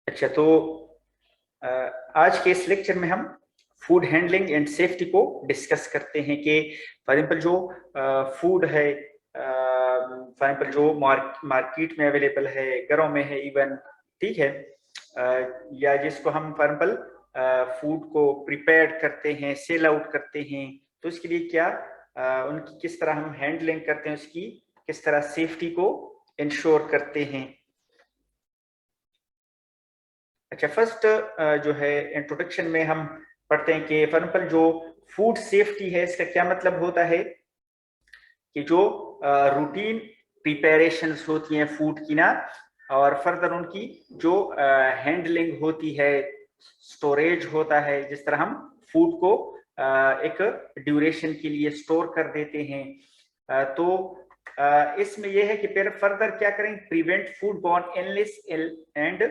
अच्छा, तो अ, आज के इस लेक्चर में हम फूड हैंडलिंग एंड सेफ्टी को डिस्कस करते हैं कि फॉर एग्जाम्पल जो फूड है, फॉर एग्जाम्पल जो मार्केट में अवेलेबल है, घरों में है इवन, ठीक है, या जिसको हम फॉर एग्जाम्पल फूड को प्रिपेयर करते हैं, सेल आउट करते हैं, तो इसके लिए क्या उनकी किस तरह हम हैंडलिंग करते हैं, उसकी किस तरह सेफ्टी को इंश्योर करते हैं। अच्छा, फर्स्ट जो है इंट्रोडक्शन में हम पढ़ते हैं कि फॉर एग्जाम्पल जो फूड सेफ्टी है, इसका क्या मतलब होता है कि जो रूटीन प्रिपरेशंस होती हैं फूड की ना, और फर्दर उनकी जो हैंडलिंग होती है, स्टोरेज होता है, जिस तरह हम फूड को एक ड्यूरेशन के लिए स्टोर कर देते हैं, तो इसमें यह है कि फिर फर्दर क्या करें, prevent food borne illness and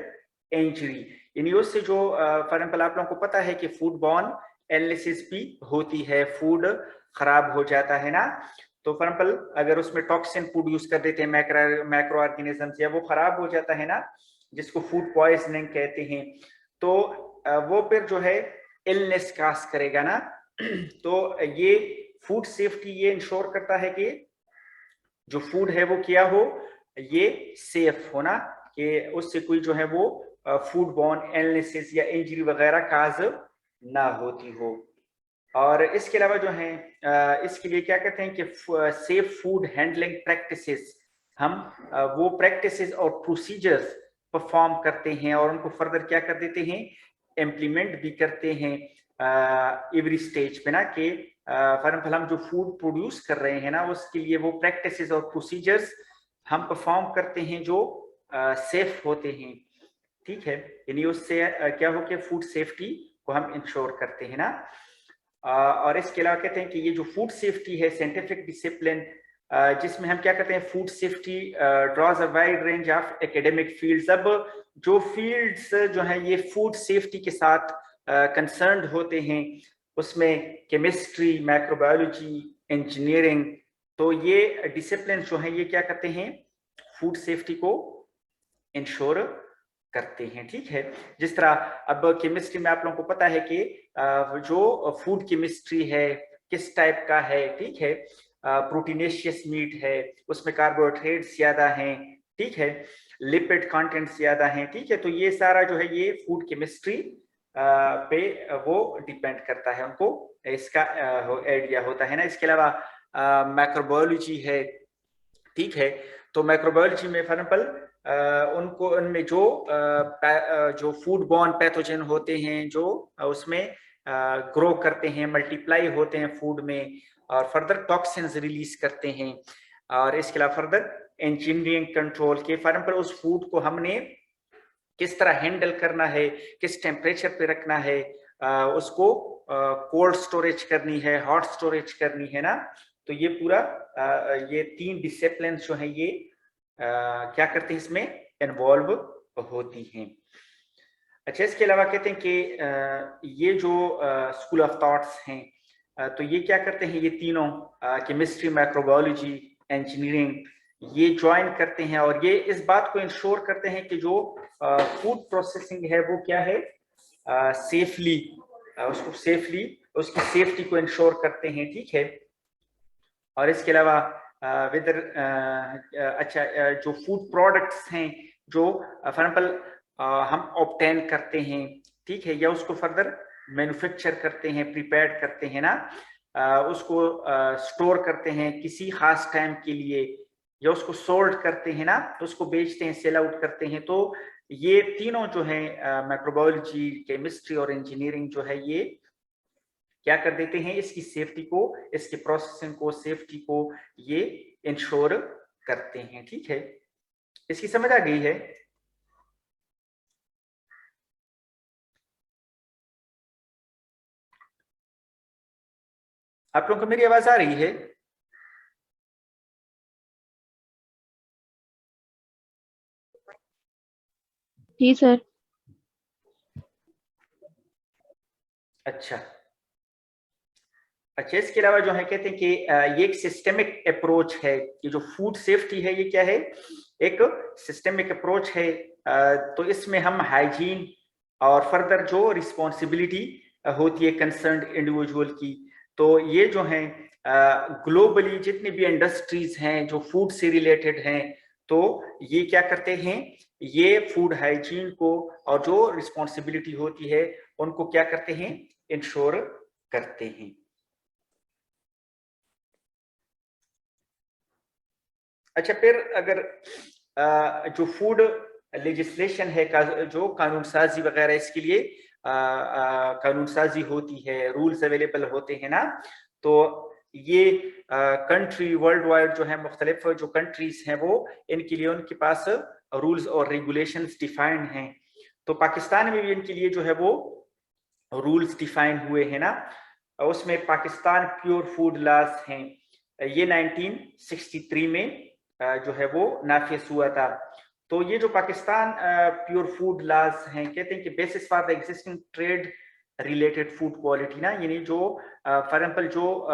injury. यानी उससे जो फॉर एग्जाम्पल आप लोगों को पता है कि फूड बॉर्न इलनेसेस भी होती है, फूड खराब हो जाता है ना, तो फॉर एग्जाम्पल अगर उसमें टॉक्सिन फूड यूज कर देते हैं, मैक्रो ऑर्गेनिजम्स, या वो खराब हो जाता है ना, जिसको फूड पॉइजनिंग कहते हैं, तो वो फिर जो है इलनेस काज करेगा ना। तो ये फूड सेफ्टी ये इंश्योर करता है कि जो फूड है वो क्या हो, ये सेफ होना, कि उससे कोई जो है वो फूड बॉर्न इलनेसेस या इंजरी वगैरह काज ना होती हो। और इसके अलावा जो है इसके लिए क्या कहते हैं कि सेफ फूड हैंडलिंग प्रैक्टिसेस, हम वो प्रैक्टिसेस और प्रोसीजर्स परफॉर्म करते हैं और उनको फर्दर क्या कर देते हैं, इम्प्लीमेंट भी करते हैं एवरी स्टेज पे ना, कि फॉर एग्जाम्पल हम जो फूड प्रोड्यूस कर रहे हैं ना, उसके लिए वो प्रैक्टिसेस और प्रोसीजर्स हम परफॉर्म करते हैं जो सेफ होते हैं, ठीक है। यानी उससे क्या हो कि फूड सेफ्टी को हम इंश्योर करते हैं ना। और इसके अलावा कहते हैं कि ये जो फूड सेफ्टी है साइंटिफिक डिसिप्लिन, जिसमें हम क्या कहते हैं, food safety draws a wide range of academic fields. अब जो फील्ड्स जो हैं ये फूड सेफ्टी के साथ कंसर्न्ड होते हैं, उसमें केमिस्ट्री, माइक्रोबायोलॉजी, इंजीनियरिंग, तो ये डिसिप्लिन जो हैं ये क्या करते हैं, फूड सेफ्टी को इंश्योर करते हैं, ठीक है। जिस तरह अब केमिस्ट्री में आप लोगों को पता है कि जो फूड केमिस्ट्री है किस टाइप का है, ठीक है, प्रोटीनेशियस मीट है, उसमें कार्बोहाइड्रेट्स ज्यादा हैं, ठीक है, लिपिड कंटेंट्स ज्यादा हैं, ठीक है, तो ये सारा जो है ये फूड केमिस्ट्री पे वो डिपेंड करता है, उनको इसका आइडिया होता है ना। इसके अलावा माइक्रोबायोलॉजी है, ठीक है, तो माइक्रोबायोलॉजी में फॉर एग्जाम्पल उनको उनमें जो जो फूड बॉर्न पैथोजन होते हैं, जो उसमें ग्रो करते हैं, मल्टीप्लाई होते हैं फूड में, और फर्दर टॉक्सिन्स रिलीज करते हैं। और इसके अलावा फर्दर इंजीनियरिंग कंट्रोल के फॉर एग्जाम्पल उस फूड को हमने किस तरह हैंडल करना है, किस टेम्परेचर पे रखना है, उसको कोल्ड स्टोरेज करनी है, हॉट स्टोरेज करनी है ना, तो ये पूरा ये 3 डिसिप्लिन जो है ये क्या करते हैं, इसमें इन्वॉल्व होती हैं। अच्छा, इसके अलावा कहते हैं कि ये जो स्कूल ऑफ थॉट्स हैं, तो ये क्या करते हैं, ये तीनों केमिस्ट्री, माइक्रोबायोलॉजी, इंजीनियरिंग, ये ज्वाइन करते हैं और ये इस बात को इंश्योर करते हैं कि जो फूड प्रोसेसिंग है वो क्या है, सेफली, उसको सेफली, उसकी सेफ्टी को इंश्योर करते हैं, ठीक है। और इसके अलावा विद अच्छा जो फूड प्रोडक्ट्स हैं जो फॉर एग्जाम्पल हम ऑब्टेन करते हैं, ठीक है, या उसको फर्दर मैन्युफैक्चर करते हैं, प्रिपेयर करते हैं ना, उसको स्टोर करते हैं किसी खास टाइम के लिए, या उसको सोल्ड करते हैं ना, तो उसको बेचते हैं, सेल आउट करते हैं, तो ये तीनों जो है माइक्रोबायोलॉजी, केमिस्ट्री और इंजीनियरिंग जो है ये क्या कर देते हैं, इसकी सेफ्टी को, इसकी प्रोसेसिंग को, सेफ्टी को ये इंश्योर करते हैं, ठीक है। इसकी समझ आ गई है? आप लोगों को मेरी आवाज आ रही है? जी सर। अच्छा अच्छा, इसके अलावा जो है कहते हैं कि ये एक सिस्टेमिक अप्रोच है, ये जो फूड सेफ्टी है ये क्या है, एक सिस्टेमिक अप्रोच है तो इसमें हम हाइजीन और फर्दर जो रिस्पॉन्सिबिलिटी होती है कंसर्न्ड इंडिविजुअल की, तो ये जो है ग्लोबली जितनी भी इंडस्ट्रीज हैं जो फूड से रिलेटेड हैं, तो ये क्या करते हैं, ये फूड हाइजीन को और जो रिस्पॉन्सिबिलिटी होती है उनको क्या करते हैं, इंश्योर करते हैं। अच्छा, फिर अगर जो फूड लेजिस्लेशन है जो कानून साजी वगैरह इसके लिए कानून साजी होती है, रूल्स अवेलेबल होते हैं ना, तो ये कंट्री वर्ल्ड वाइड जो है मुख्तलिफ जो कंट्रीज हैं वो इनके लिए उनके पास रूल्स और रेगुलेशंस डिफाइंड हैं। तो पाकिस्तान में भी इनके लिए जो है वो रूल्स डिफाइन हुए हैं ना, उसमें पाकिस्तान प्योर फूड लॉज हैं, ये 1963 में जो है वो नाफिज हुआ था। तो ये जो पाकिस्तान प्योर फूड लॉज हैं, कहते हैं कि basis for the existing trade related food quality ना, यानी जो फॉर एग्जाम्पल जो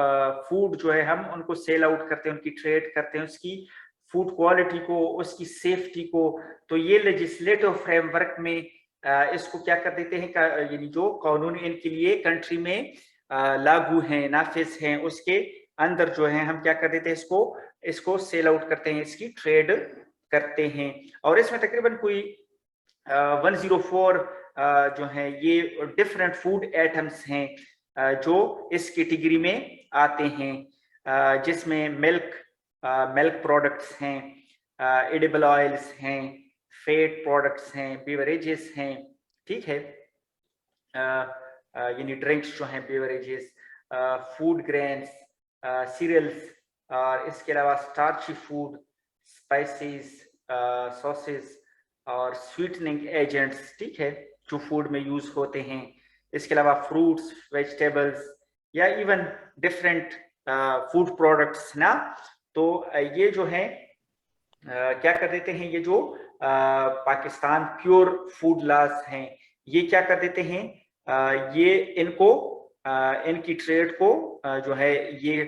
फूड जो है हम उनको सेल आउट करते हैं, उनकी ट्रेड करते हैं, उसकी फूड क्वालिटी को, उसकी सेफ्टी को, तो ये लेजिस्लेटिव फ्रेमवर्क में इसको क्या कर देते हैं, यानी जो कानून इनके लिए कंट्री में लागू हैं, नाफिज हैं, उसके अंदर जो है हम क्या कर देते हैं, इसको सेल आउट करते हैं, इसकी ट्रेड करते हैं। और इसमें तकरीबन कोई 104 जो है ये डिफरेंट फूड आइटम्स हैं जो इस कैटेगरी में आते हैं, जिसमें मिल्क प्रोडक्ट्स हैं, एडिबल ऑयल्स हैं, फेट प्रोडक्ट्स हैं, बेवरेजेस हैं, ठीक है, यानी ड्रिंक्स जो हैं, बेवरेजेस, फूड ग्रेन्स, सीरियल्स, और इसके अलावा स्टार्ची फूड, स्पाइसेस, सॉसेस और स्वीटनिंग एजेंट्स, ठीक है, जो फूड में यूज होते हैं। इसके अलावा फ्रूट्स, वेजिटेबल्स या इवन डिफरेंट फूड प्रोडक्ट्स ना, तो ये जो है क्या कर देते हैं, ये जो पाकिस्तान प्योर फूड लॉज हैं, ये क्या कर देते हैं, ये इनको इनकी ट्रेड को जो है ये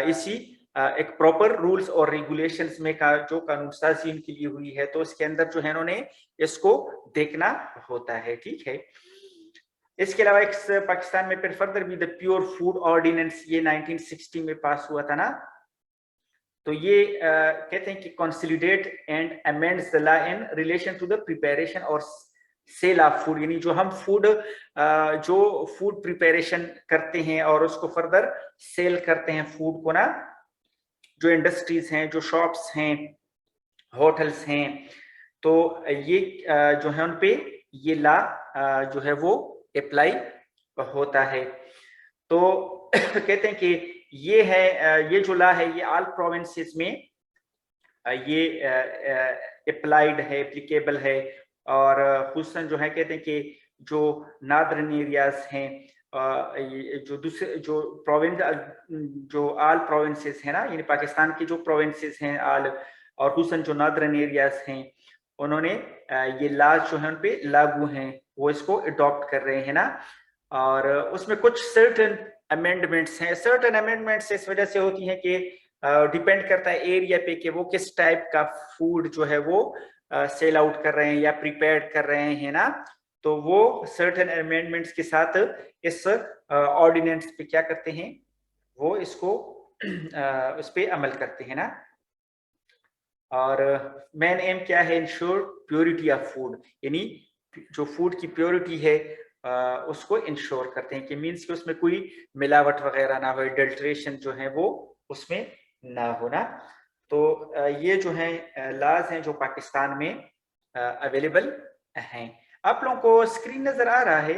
इसी एक प्रॉपर रूल्स और रेगुलेशंस में का जो कानून साजी इनके लिए हुई है, तो इसके अंदर जो है इन्होंने इसको देखना होता है, ठीक है। इसके अलावा एक पाकिस्तान में फिर फर्दर भी द प्योर फूड ऑर्डिनेंस, ये 1960 में पास हुआ था ना, तो ये कहते हैं कि consolidate and amends the law in relation to the preparation और सेल ऑफ फूड, यानी जो हम फूड जो फूड प्रिपरेशन करते हैं और उसको फर्दर सेल करते हैं फूड को ना, जो इंडस्ट्रीज हैं, जो शॉप्स हैं, होटल्स हैं, तो ये जो है उन पे ये लॉ जो है वो अप्लाई होता है। तो कहते हैं कि ये है ये जो लॉ है ये ऑल प्रोविंसेस में ये अप्लाइड है, एप्लीकेबल है, और खुसूसन जो है कहते हैं कि जो नॉर्दर्न एरियाज हैं, जो दूसरे जो प्रोविंस जो ऑल प्रोविंसेस हैं ना, यानी पाकिस्तान की जो प्रोविंसेस हैं ऑल, और खुसूसन जो नॉर्दर्न एरियाज हैं, उन्होंने ये लॉज जो है उन पे लागू हैं, वो इसको अडॉप्ट कर रहे हैं ना। और उसमें कुछ सर्टेन अमेंडमेंट्स हैं, सर्टेन अमेंडमेंट्स इस वजह से होती हैं कि डिपेंड करता है एरिया पे कि वो किस टाइप का फूड जो है वो सेल आउट कर रहे हैं या प्रिपेयर कर रहे हैं ना, तो वो सर्टेन अमेंडमेंट्स के साथ इस ऑर्डिनेंस पे क्या करते हैं, वो इसको उस पे अमल करते हैं ना। और मेन एम क्या है, इंश्योर प्योरिटी ऑफ फूड, यानी जो फूड की प्योरिटी है उसको इंश्योर करते हैं, कि मीन्स कि उसमें कोई मिलावट वगैरह ना हो, एडल्ट्रेशन जो है वो उसमें ना होना। तो ये जो है लॉज हैं जो पाकिस्तान में अवेलेबल हैं। आप लोगों को स्क्रीन नजर आ रहा है?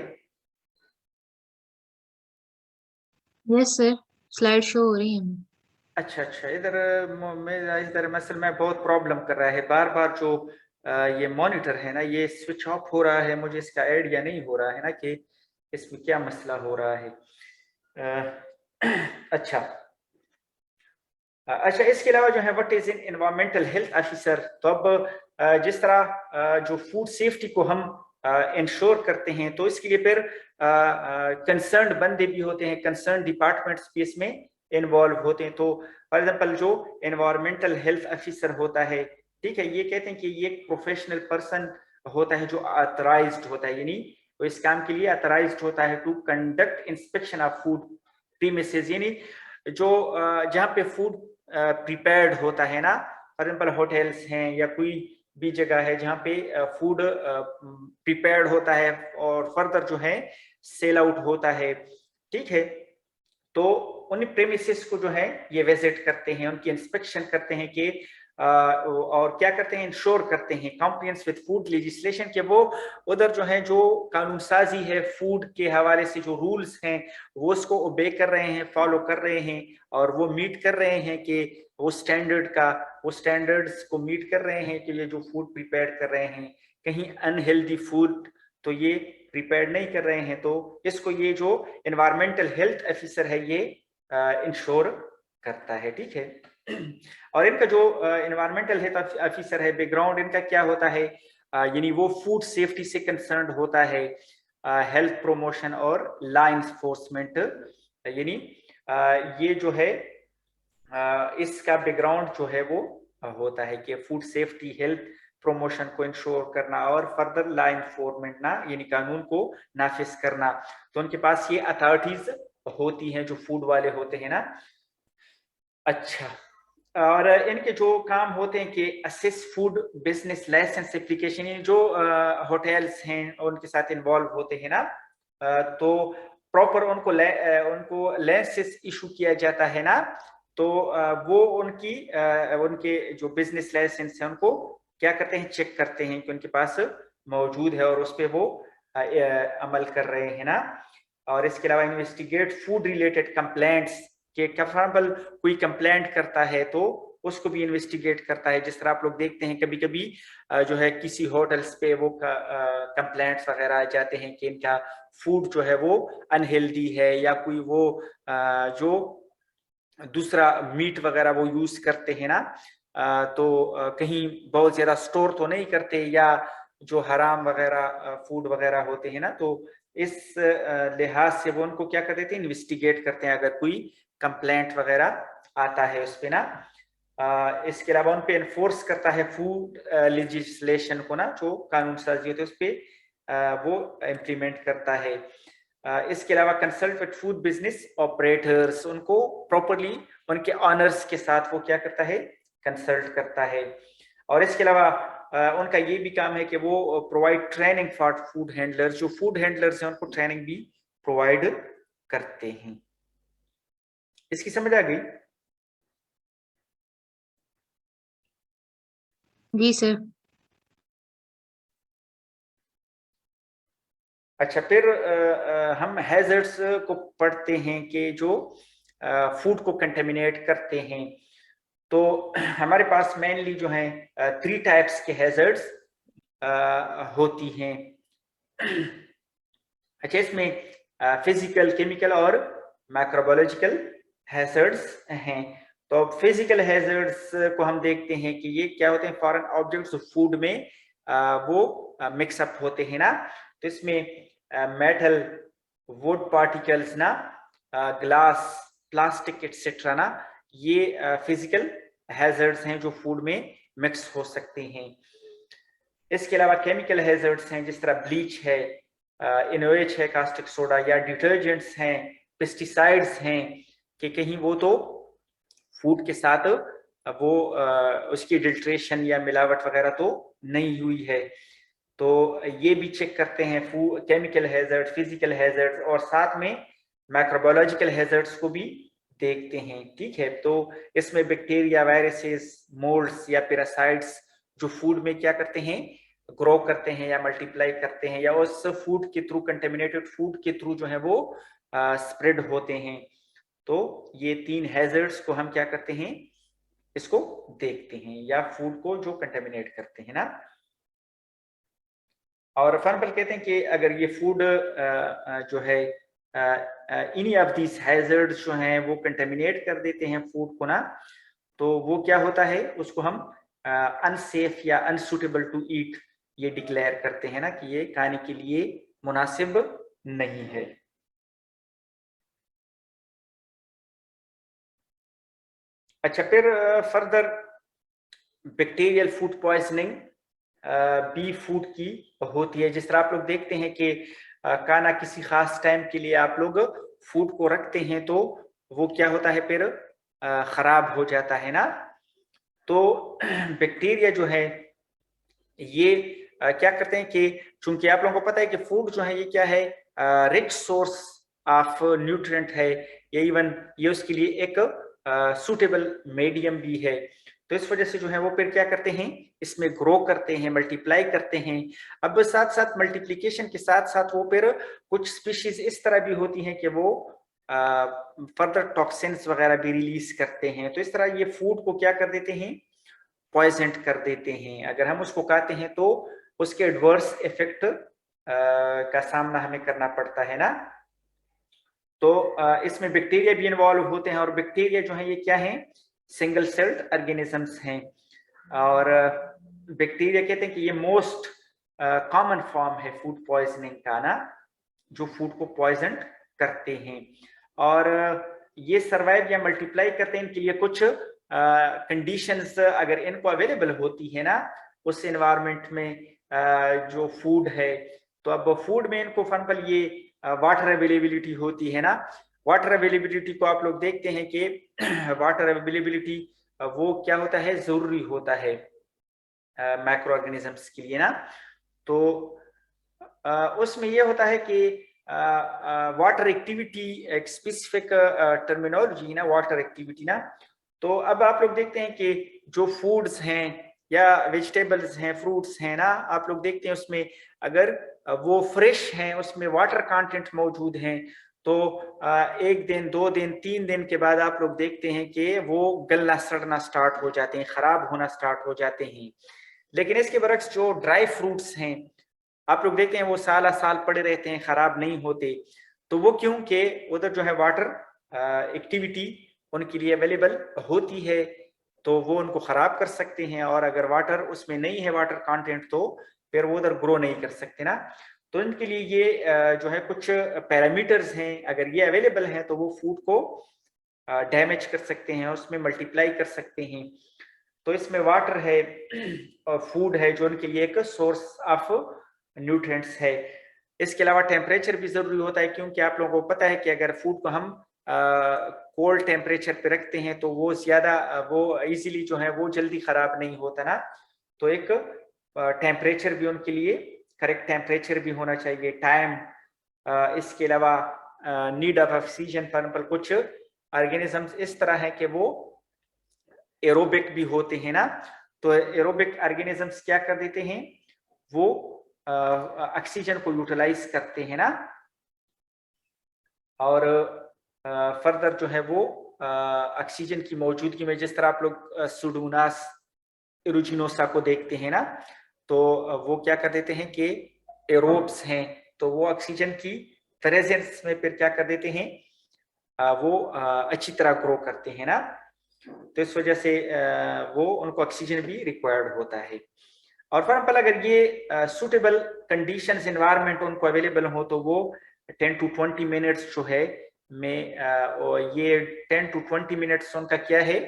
यस सर, स्लाइड शो हो रही है। अच्छा, इधर मसल में बहुत प्रॉब्लम कर रहा है, बार बार जो ये मॉनिटर है ना ये स्विच ऑफ हो रहा है, मुझे इसका आइडिया नहीं हो रहा है ना कि इसमें क्या मसला हो रहा है। अच्छा, इसके अलावा जो है what is in environmental health officer, तो अब जिस तरह जो फूड सेफ्टी को हम इंश्योर करते हैं, तो इसके लिए फिर कंसर्न बंदे भी होते हैं, कंसर्न डिपार्टमेंट्स भी इसमें इन्वॉल्व होते हैं। तो फॉर एग्जांपल जो एनवायरमेंटल हेल्थ ऑफिसर होता है, ठीक है, ये कहते हैं कि ये एक प्रोफेशनल पर्सन होता है जो ऑथराइज्ड होता है, यानी वो इस काम के लिए ऑथराइज्ड होता है to conduct inspection of food premises, यानी जो जहाँ पे फूड प्रिपेयर्ड होता है ना, फॉर एग्जाम्पल होटल्स हैं या कोई भी जगह है जहाँ पे फूड प्रिपेयर्ड होता है और फर्दर जो है सेल आउट होता है, ठीक है। तो उन प्रेमिसेस को जो है ये विजिट करते हैं, उनकी इंस्पेक्शन करते हैं कि और क्या करते हैं, इंश्योर करते हैं कॉम्प्लायंस विद फूड लेजिस्लेशन, के वो उधर जो है जो कानून साजी है फूड के हवाले से, जो रूल्स हैं वो उसको ओबे कर रहे हैं, फॉलो कर रहे हैं और वो मीट कर रहे हैं कि वो स्टैंडर्ड्स को मीट कर रहे हैं कि ये जो फूड प्रिपेयर कर रहे हैं कहीं अनहेल्दी फूड तो ये प्रिपेयर नहीं कर रहे हैं। तो इसको ये जो एनवायरमेंटल हेल्थ ऑफिसर है ये इंश्योर करता है, ठीक है। और इनका जो एनवायरमेंटल हेल्थ ऑफिसर है, बैकग्राउंड इनका क्या होता है, यानी वो फूड सेफ्टी से कंसर्न होता है, हेल्थ प्रोमोशन और लॉ इन्फोर्समेंट, यानी ये जो है इसका बैकग्राउंड जो है वो होता है कि फूड सेफ्टी हेल्थ प्रमोशन को इंश्योर करना और फर्दर लॉ इन्फोर्समेंट ना, यानी कानून को नाफिज करना। तो उनके पास ये अथॉरिटीज होती हैं जो फूड वाले होते हैं ना। अच्छा, और इनके जो काम होते हैं कि assess food business licence application, ये जो होटल्स हैं उनके साथ इन्वॉल्व होते हैं ना, तो प्रॉपर उनको लाइसेंस इशू किया जाता है ना, तो वो उनके जो बिजनेस लाइसेंस है उनको क्या करते हैं, चेक करते हैं कि उनके पास मौजूद है और उस पर वो अमल कर रहे हैं ना। और इसके अलावा इन्वेस्टिगेट फूड रिलेटेड कंप्लेंट्स, कि एग्जाम्पल कोई कंप्लेंट करता है तो उसको भी इन्वेस्टिगेट करता है। जिस तरह आप लोग देखते हैं कभी कभी जो है किसी होटल्स पे वो कंप्लेंट्स वगैरह आ जाते हैं कि इनका फूड जो है वो अनहेल्दी है या कोई वो जो दूसरा मीट वगैरह वो यूज करते हैं ना, तो कहीं बहुत ज्यादा स्टोर तो नहीं करते या जो हराम वगैरह फूड वगैरह होते हैं ना, तो इस लिहाज से वो उनको क्या कर देते हैं, इन्वेस्टिगेट करते हैं अगर कोई कंप्लेंट वगैरह आता है उस पे ना। इसके अलावा उन पे एनफोर्स करता है फूड लेजिस्लेशन को ना, जो कानून साजी होते है उस पे वो इम्प्लीमेंट करता है। इसके अलावा consult with food business operators, उनको प्रॉपरली उनके ऑनर्स के साथ वो क्या करता है, कंसल्ट करता है। और इसके अलावा उनका ये भी काम है कि वो provide training for food handlers, जो फूड हैंडलर्स हैं उनको ट्रेनिंग भी प्रोवाइड करते हैं। इसकी समझ आ गई? जी सर। अच्छा, फिर हम हैजर्ड्स को पढ़ते हैं कि जो फूड को कंटेमिनेट करते हैं। तो हमारे पास मेनली जो है 3 टाइप्स के हैजर्ड्स होती हैं। अच्छा, इसमें फिजिकल, केमिकल और माइक्रोबायोलॉजिकल हैजर्ड्स हैं। तो फिजिकल हैजर्ड्स को हम देखते हैं कि ये क्या होते हैं, फॉरेन ऑब्जेक्ट्स फूड में वो मिक्सअप होते हैं ना। तो इसमें मेटल, वुड पार्टिकल्स ना, ग्लास, प्लास्टिक एक्सेट्रा ना, ये फिजिकल हैजर्ड्स हैं जो फूड में मिक्स हो सकते हैं। इसके अलावा केमिकल हैजर्ड्स हैं जिस तरह ब्लीच है, इनोएच है, कास्टिक सोडा या डिटर्जेंट्स हैं, पेस्टिसाइड्स हैं, कि कहीं वो तो फूड के साथ वो उसकी अडल्ट्रेशन या मिलावट वगैरह तो नहीं हुई है। तो ये भी चेक करते हैं food chemical hazard, physical hazard, और साथ में माइक्रोबायोलॉजिकल हैजर्ड्स को भी देखते हैं, ठीक है। तो इसमें बैक्टीरिया, वायरसेस, मोल्ड्स या पैरासाइट्स जो फूड में क्या करते हैं, ग्रो करते हैं या मल्टीप्लाई करते हैं या उस फूड के थ्रू, कंटेमिनेटेड फूड के थ्रू जो है वो स्प्रेड होते हैं। तो ये 3 हैजर्ड्स को हम क्या करते हैं, इसको देखते हैं, या फूड को जो कंटेमिनेट करते हैं ना। और फर्नबल कहते हैं कि अगर ये फूड जो है इनी ऑफ दीज हैजर्ड्स जो हैं वो कंटेमिनेट कर देते हैं फूड को ना, तो वो क्या होता है, उसको हम अनसेफ या अनसुटेबल टू ईट ये डिक्लेयर करते हैं ना, कि ये खाने के लिए मुनासिब नहीं है। अच्छा, फिर further bacterial food poisoning by food की होती है। जिस तरह आप लोग देखते हैं कि खाना किसी खास टाइम के लिए आप लोग फूड को रखते हैं तो वो क्या होता है, फिर खराब हो जाता है ना। तो बैक्टीरिया जो है ये क्या करते हैं कि चूंकि आप लोगों को पता है कि फूड जो है ये क्या है, रिच सोर्स ऑफ न्यूट्रिएंट है, ये इवन ये उसके लिए एक सूटेबल मीडियम भी है। तो इस वजह से जो है वो फिर क्या करते हैं, इसमें ग्रो करते हैं, मल्टीप्लाई करते हैं। अब साथ साथ मल्टीप्लिकेशन के साथ साथ वो फिर कुछ स्पीशीज इस तरह भी होती हैं कि वो फर्दर टॉक्सिन्स वगैरह भी रिलीज करते हैं। तो इस तरह ये फूड को क्या कर देते हैं, पॉइजन कर देते हैं। अगर हम उसको खाते हैं तो उसके एडवर्स इफेक्ट का सामना हमें करना पड़ता है ना। तो इसमें बैक्टीरिया भी इन्वॉल्व होते हैं, और बैक्टीरिया जो है ये क्या है, सिंगल सेल्ड ऑर्गेनिजम्स हैं। और बैक्टीरिया कहते हैं कि ये मोस्ट कॉमन फॉर्म है फूड पॉइजनिंग का ना, जो फूड को पॉइजन करते हैं। और ये सर्वाइव या मल्टीप्लाई करते हैं, इनके लिए कुछ कंडीशंस अगर इनको अवेलेबल होती है ना उस एनवायरनमेंट में जो फूड है, तो अब फूड में इनको फॉर एग्जांपल ये वाटर अवेलेबिलिटी होती है ना। वाटर अवेलेबिलिटी को आप लोग देखते हैं कि वाटर अवेलेबिलिटी वो क्या होता है, जरूरी होता है मैक्रो ऑर्गेनिजम्स के लिए ना। तो उसमें ये होता है कि वाटर एक्टिविटी एक स्पेसिफिक टर्मिनोलॉजी ना, वाटर एक्टिविटी ना। तो अब आप लोग देखते हैं कि जो फूड्स हैं या वेजिटेबल्स हैं, फ्रूट्स हैं ना, आप लोग देखते हैं उसमें अगर वो फ्रेश हैं, उसमें वाटर कंटेंट मौजूद हैं, तो 1 दिन 2 दिन 3 दिन के बाद आप लोग देखते हैं कि वो गलना सड़ना स्टार्ट हो जाते हैं, खराब होना स्टार्ट हो जाते हैं। लेकिन इसके बरक्स जो ड्राई फ्रूट्स हैं आप लोग देखते हैं वो साल साल पड़े रहते हैं, खराब नहीं होते। तो वो क्यों कि उधर जो है वाटर एक्टिविटी उनके लिए अवेलेबल होती है, तो वो उनको खराब कर सकते हैं। और अगर वाटर उसमें नहीं है, वाटर कंटेंट, तो फिर वो उधर ग्रो नहीं कर सकते ना। तो इनके लिए ये जो है कुछ पैरामीटर्स हैं, अगर ये अवेलेबल हैं तो वो फूड को डैमेज कर सकते हैं, उसमें मल्टीप्लाई कर सकते हैं। तो इसमें वाटर है और फूड है जो उनके लिए एक सोर्स ऑफ न्यूट्रिएंट्स है। इसके अलावा टेम्परेचर भी जरूरी होता है, क्योंकि आप लोगों को पता है कि अगर फूड को हम कोल्ड टेम्परेचर पे रखते हैं तो वो ज्यादा वो इजीली जो है वो जल्दी खराब नहीं होता ना। तो एक टेम्परेचर भी उनके लिए करेक्ट टेम्परेचर भी होना चाहिए, टाइम। इसके अलावा नीड ऑफ ऑक्सीजन, पर कुछ ऑर्गेनिजम्स इस तरह है कि वो एरोबिक भी होते हैं ना। तो एरोबिक ऑर्गेनिजम्स क्या कर देते हैं, वो ऑक्सीजन को यूटिलाइज करते हैं ना, और फर्दर जो है वो ऑक्सीजन की मौजूदगी में, जिस तरह आप लोग सुडोनास एरुजिनोसा को देखते हैं ना, तो वो क्या कर देते हैं कि एरोब्स हैं, तो वो ऑक्सीजन की प्रेजेंस में फिर क्या कर देते हैं, वो अच्छी तरह ग्रो करते हैं ना। तो इस वजह से वो उनको ऑक्सीजन भी रिक्वायर्ड होता है। और फॉर एग्जाम्पल अगर ये सूटेबल कंडीशंस एनवायरनमेंट उनको अवेलेबल हो तो वो 10 to 20 मिनट्स जो है में और ये 10 to 20 मिनट्स उनका क्या है,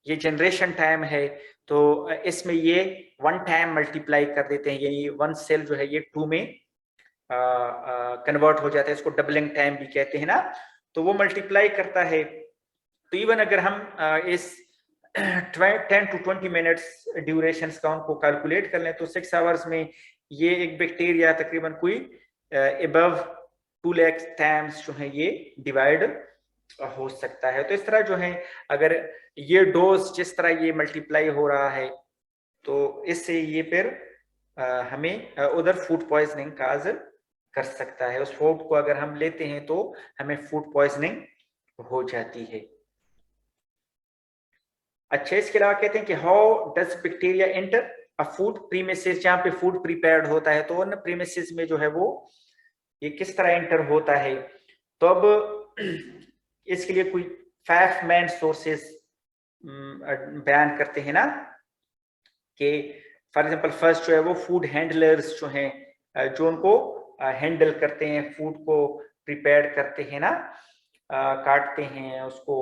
ये जनरेशन टाइम है। तो इसमें ये 1 टाइम मल्टीप्लाई कर देते हैं, यानी 1 सेल जो है ये 2 में कन्वर्ट हो जाता है, इसको डबलिंग टाइम भी कहते हैं ना। तो वो मल्टीप्लाई करता है। तो इवन अगर हम इस 10 to 20 मिनट्स ड्यूरेशंस का उनको कैलकुलेट कर लें तो 6 आवर्स में ये एक बैक्टीरिया तकरीबन कोई अबव 2 लाख टाइम्स जो है ये डिवाइड हो सकता है। तो इस तरह जो है अगर ये डोज जिस तरह ये मल्टीप्लाई हो रहा है तो इससे ये फिर हमें उधर फूड पॉइजनिंग काज कर सकता है। उस फूड को अगर हम लेते हैं तो हमें फूड पॉइजनिंग हो जाती है। अच्छा, इसके अलावा कहते हैं कि how does bacteria enter a food premises, जहाँ पे फूड प्रिपेयर्ड होता है तो उन प्रीमिसेस में जो है वो ये किस तरह एंटर होता है। तो अब इसके लिए कोई 5 मेन सोर्सेस बयान करते हैं ना, कि फॉर एग्जांपल फर्स्ट जो है वो फूड हैंडलर्स जो हैं जो उनको हैंडल करते हैं, फूड को प्रिपेयर करते हैं ना, काटते हैं उसको,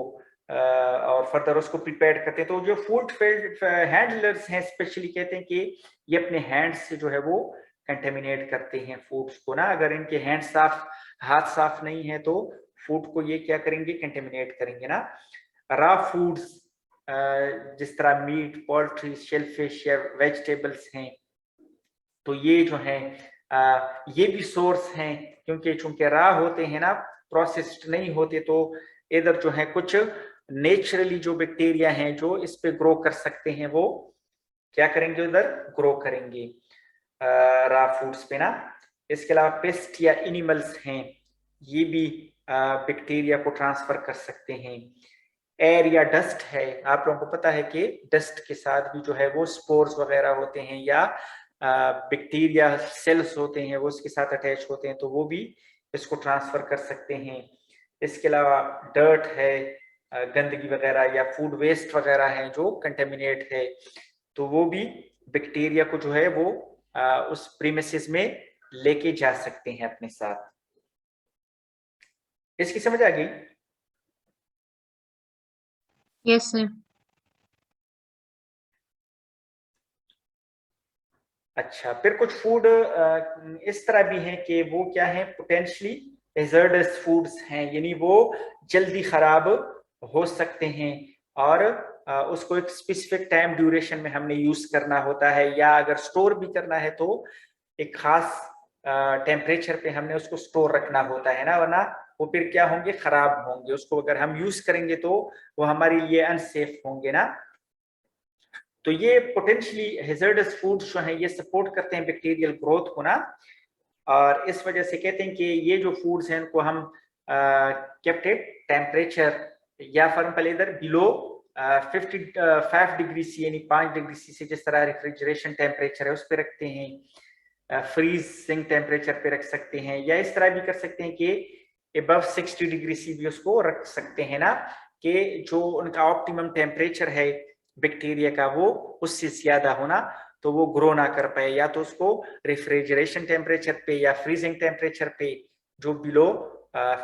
और फर्दर उसको प्रिपेयर करते हैं। तो जो फूड हैंडलर्स हैं स्पेशली कहते हैं कि ये अपने हैंड्स से जो है वो कंटेमिनेट करते हैं फूड्स को ना। अगर इनके हैंड साफ, हाथ साफ नहीं है तो फूड को ये क्या करेंगे, कंटेमिनेट करेंगे ना। रॉ फूड्स जिस तरह मीट, पोल्ट्री, शेलफिश या वेजिटेबल्स हैं, तो ये जो है ये भी सोर्स हैं, क्योंकि चूंकि रॉ होते हैं ना, प्रोसेस्ड नहीं होते, तो इधर जो है कुछ नेचुरली जो बैक्टीरिया हैं जो इस पे ग्रो कर सकते हैं, वो क्या करेंगे, उधर ग्रो करेंगे रॉ फूड्स पे ना। इसके अलावा पेस्ट या एनिमल्स हैं, ये भी बैक्टीरिया को ट्रांसफर कर सकते हैं। एयर या डस्ट है, आप लोगों को पता है कि डस्ट के साथ भी जो है वो स्पोर्स वगैरह होते हैं या बैक्टीरिया सेल्स होते हैं वो उसके साथ अटैच होते हैं, तो वो भी इसको ट्रांसफर कर सकते हैं। इसके अलावा डर्ट है, गंदगी वगैरह या फूड वेस्ट वगैरह है जो कंटेमिनेट है, तो वो भी बैक्टीरिया को जो है वो उस प्रीमिसेस में लेके जा सकते हैं अपने साथ। इसकी समझ आ गई? Yes sir. अच्छा, फिर कुछ फूड इस तरह भी हैं कि वो क्या है, पोटेंशियली हैजर्डस फूड्स हैं, यानी वो जल्दी खराब हो सकते हैं और उसको एक स्पेसिफिक टाइम ड्यूरेशन में हमने यूज करना होता है, या अगर स्टोर भी करना है तो एक खास टेम्परेचर पे हमने उसको स्टोर रखना होता है ना, वरना वो फिर क्या होंगे, खराब होंगे। उसको अगर हम यूज करेंगे तो वो हमारे लिए अनसेफ होंगे ना। तो ये पोटेंशियली हैजर्डस फूड्स जो हैं ये सपोर्ट करते हैं बैक्टीरियल ग्रोथ को ना, और इस वजह से कहते हैं कि ये जो फूड्स हैं उनको हम केप्ट एट टेम्परेचर या फॉर इधर बिलो 55 डिग्री सी, यानी 5 डिग्री सी से जिस तरह रेफ्रिजरेशन टेम्परेचर है उस पर रखते हैं, फ्रीजिंग टेम्परेचर पे रख सकते हैं, या इस तरह भी कर सकते हैं कि अबव 60 डिग्री सी भी उसको रख सकते हैं ना, कि जो उनका ऑप्टिमम टेम्परेचर है बैक्टीरिया का वो उससे ज्यादा होना, तो वो ग्रो ना कर पाए। या तो उसको रेफ्रिजरेशन टेम्परेचर पे या फ्रीजिंग टेम्परेचर पे जो बिलो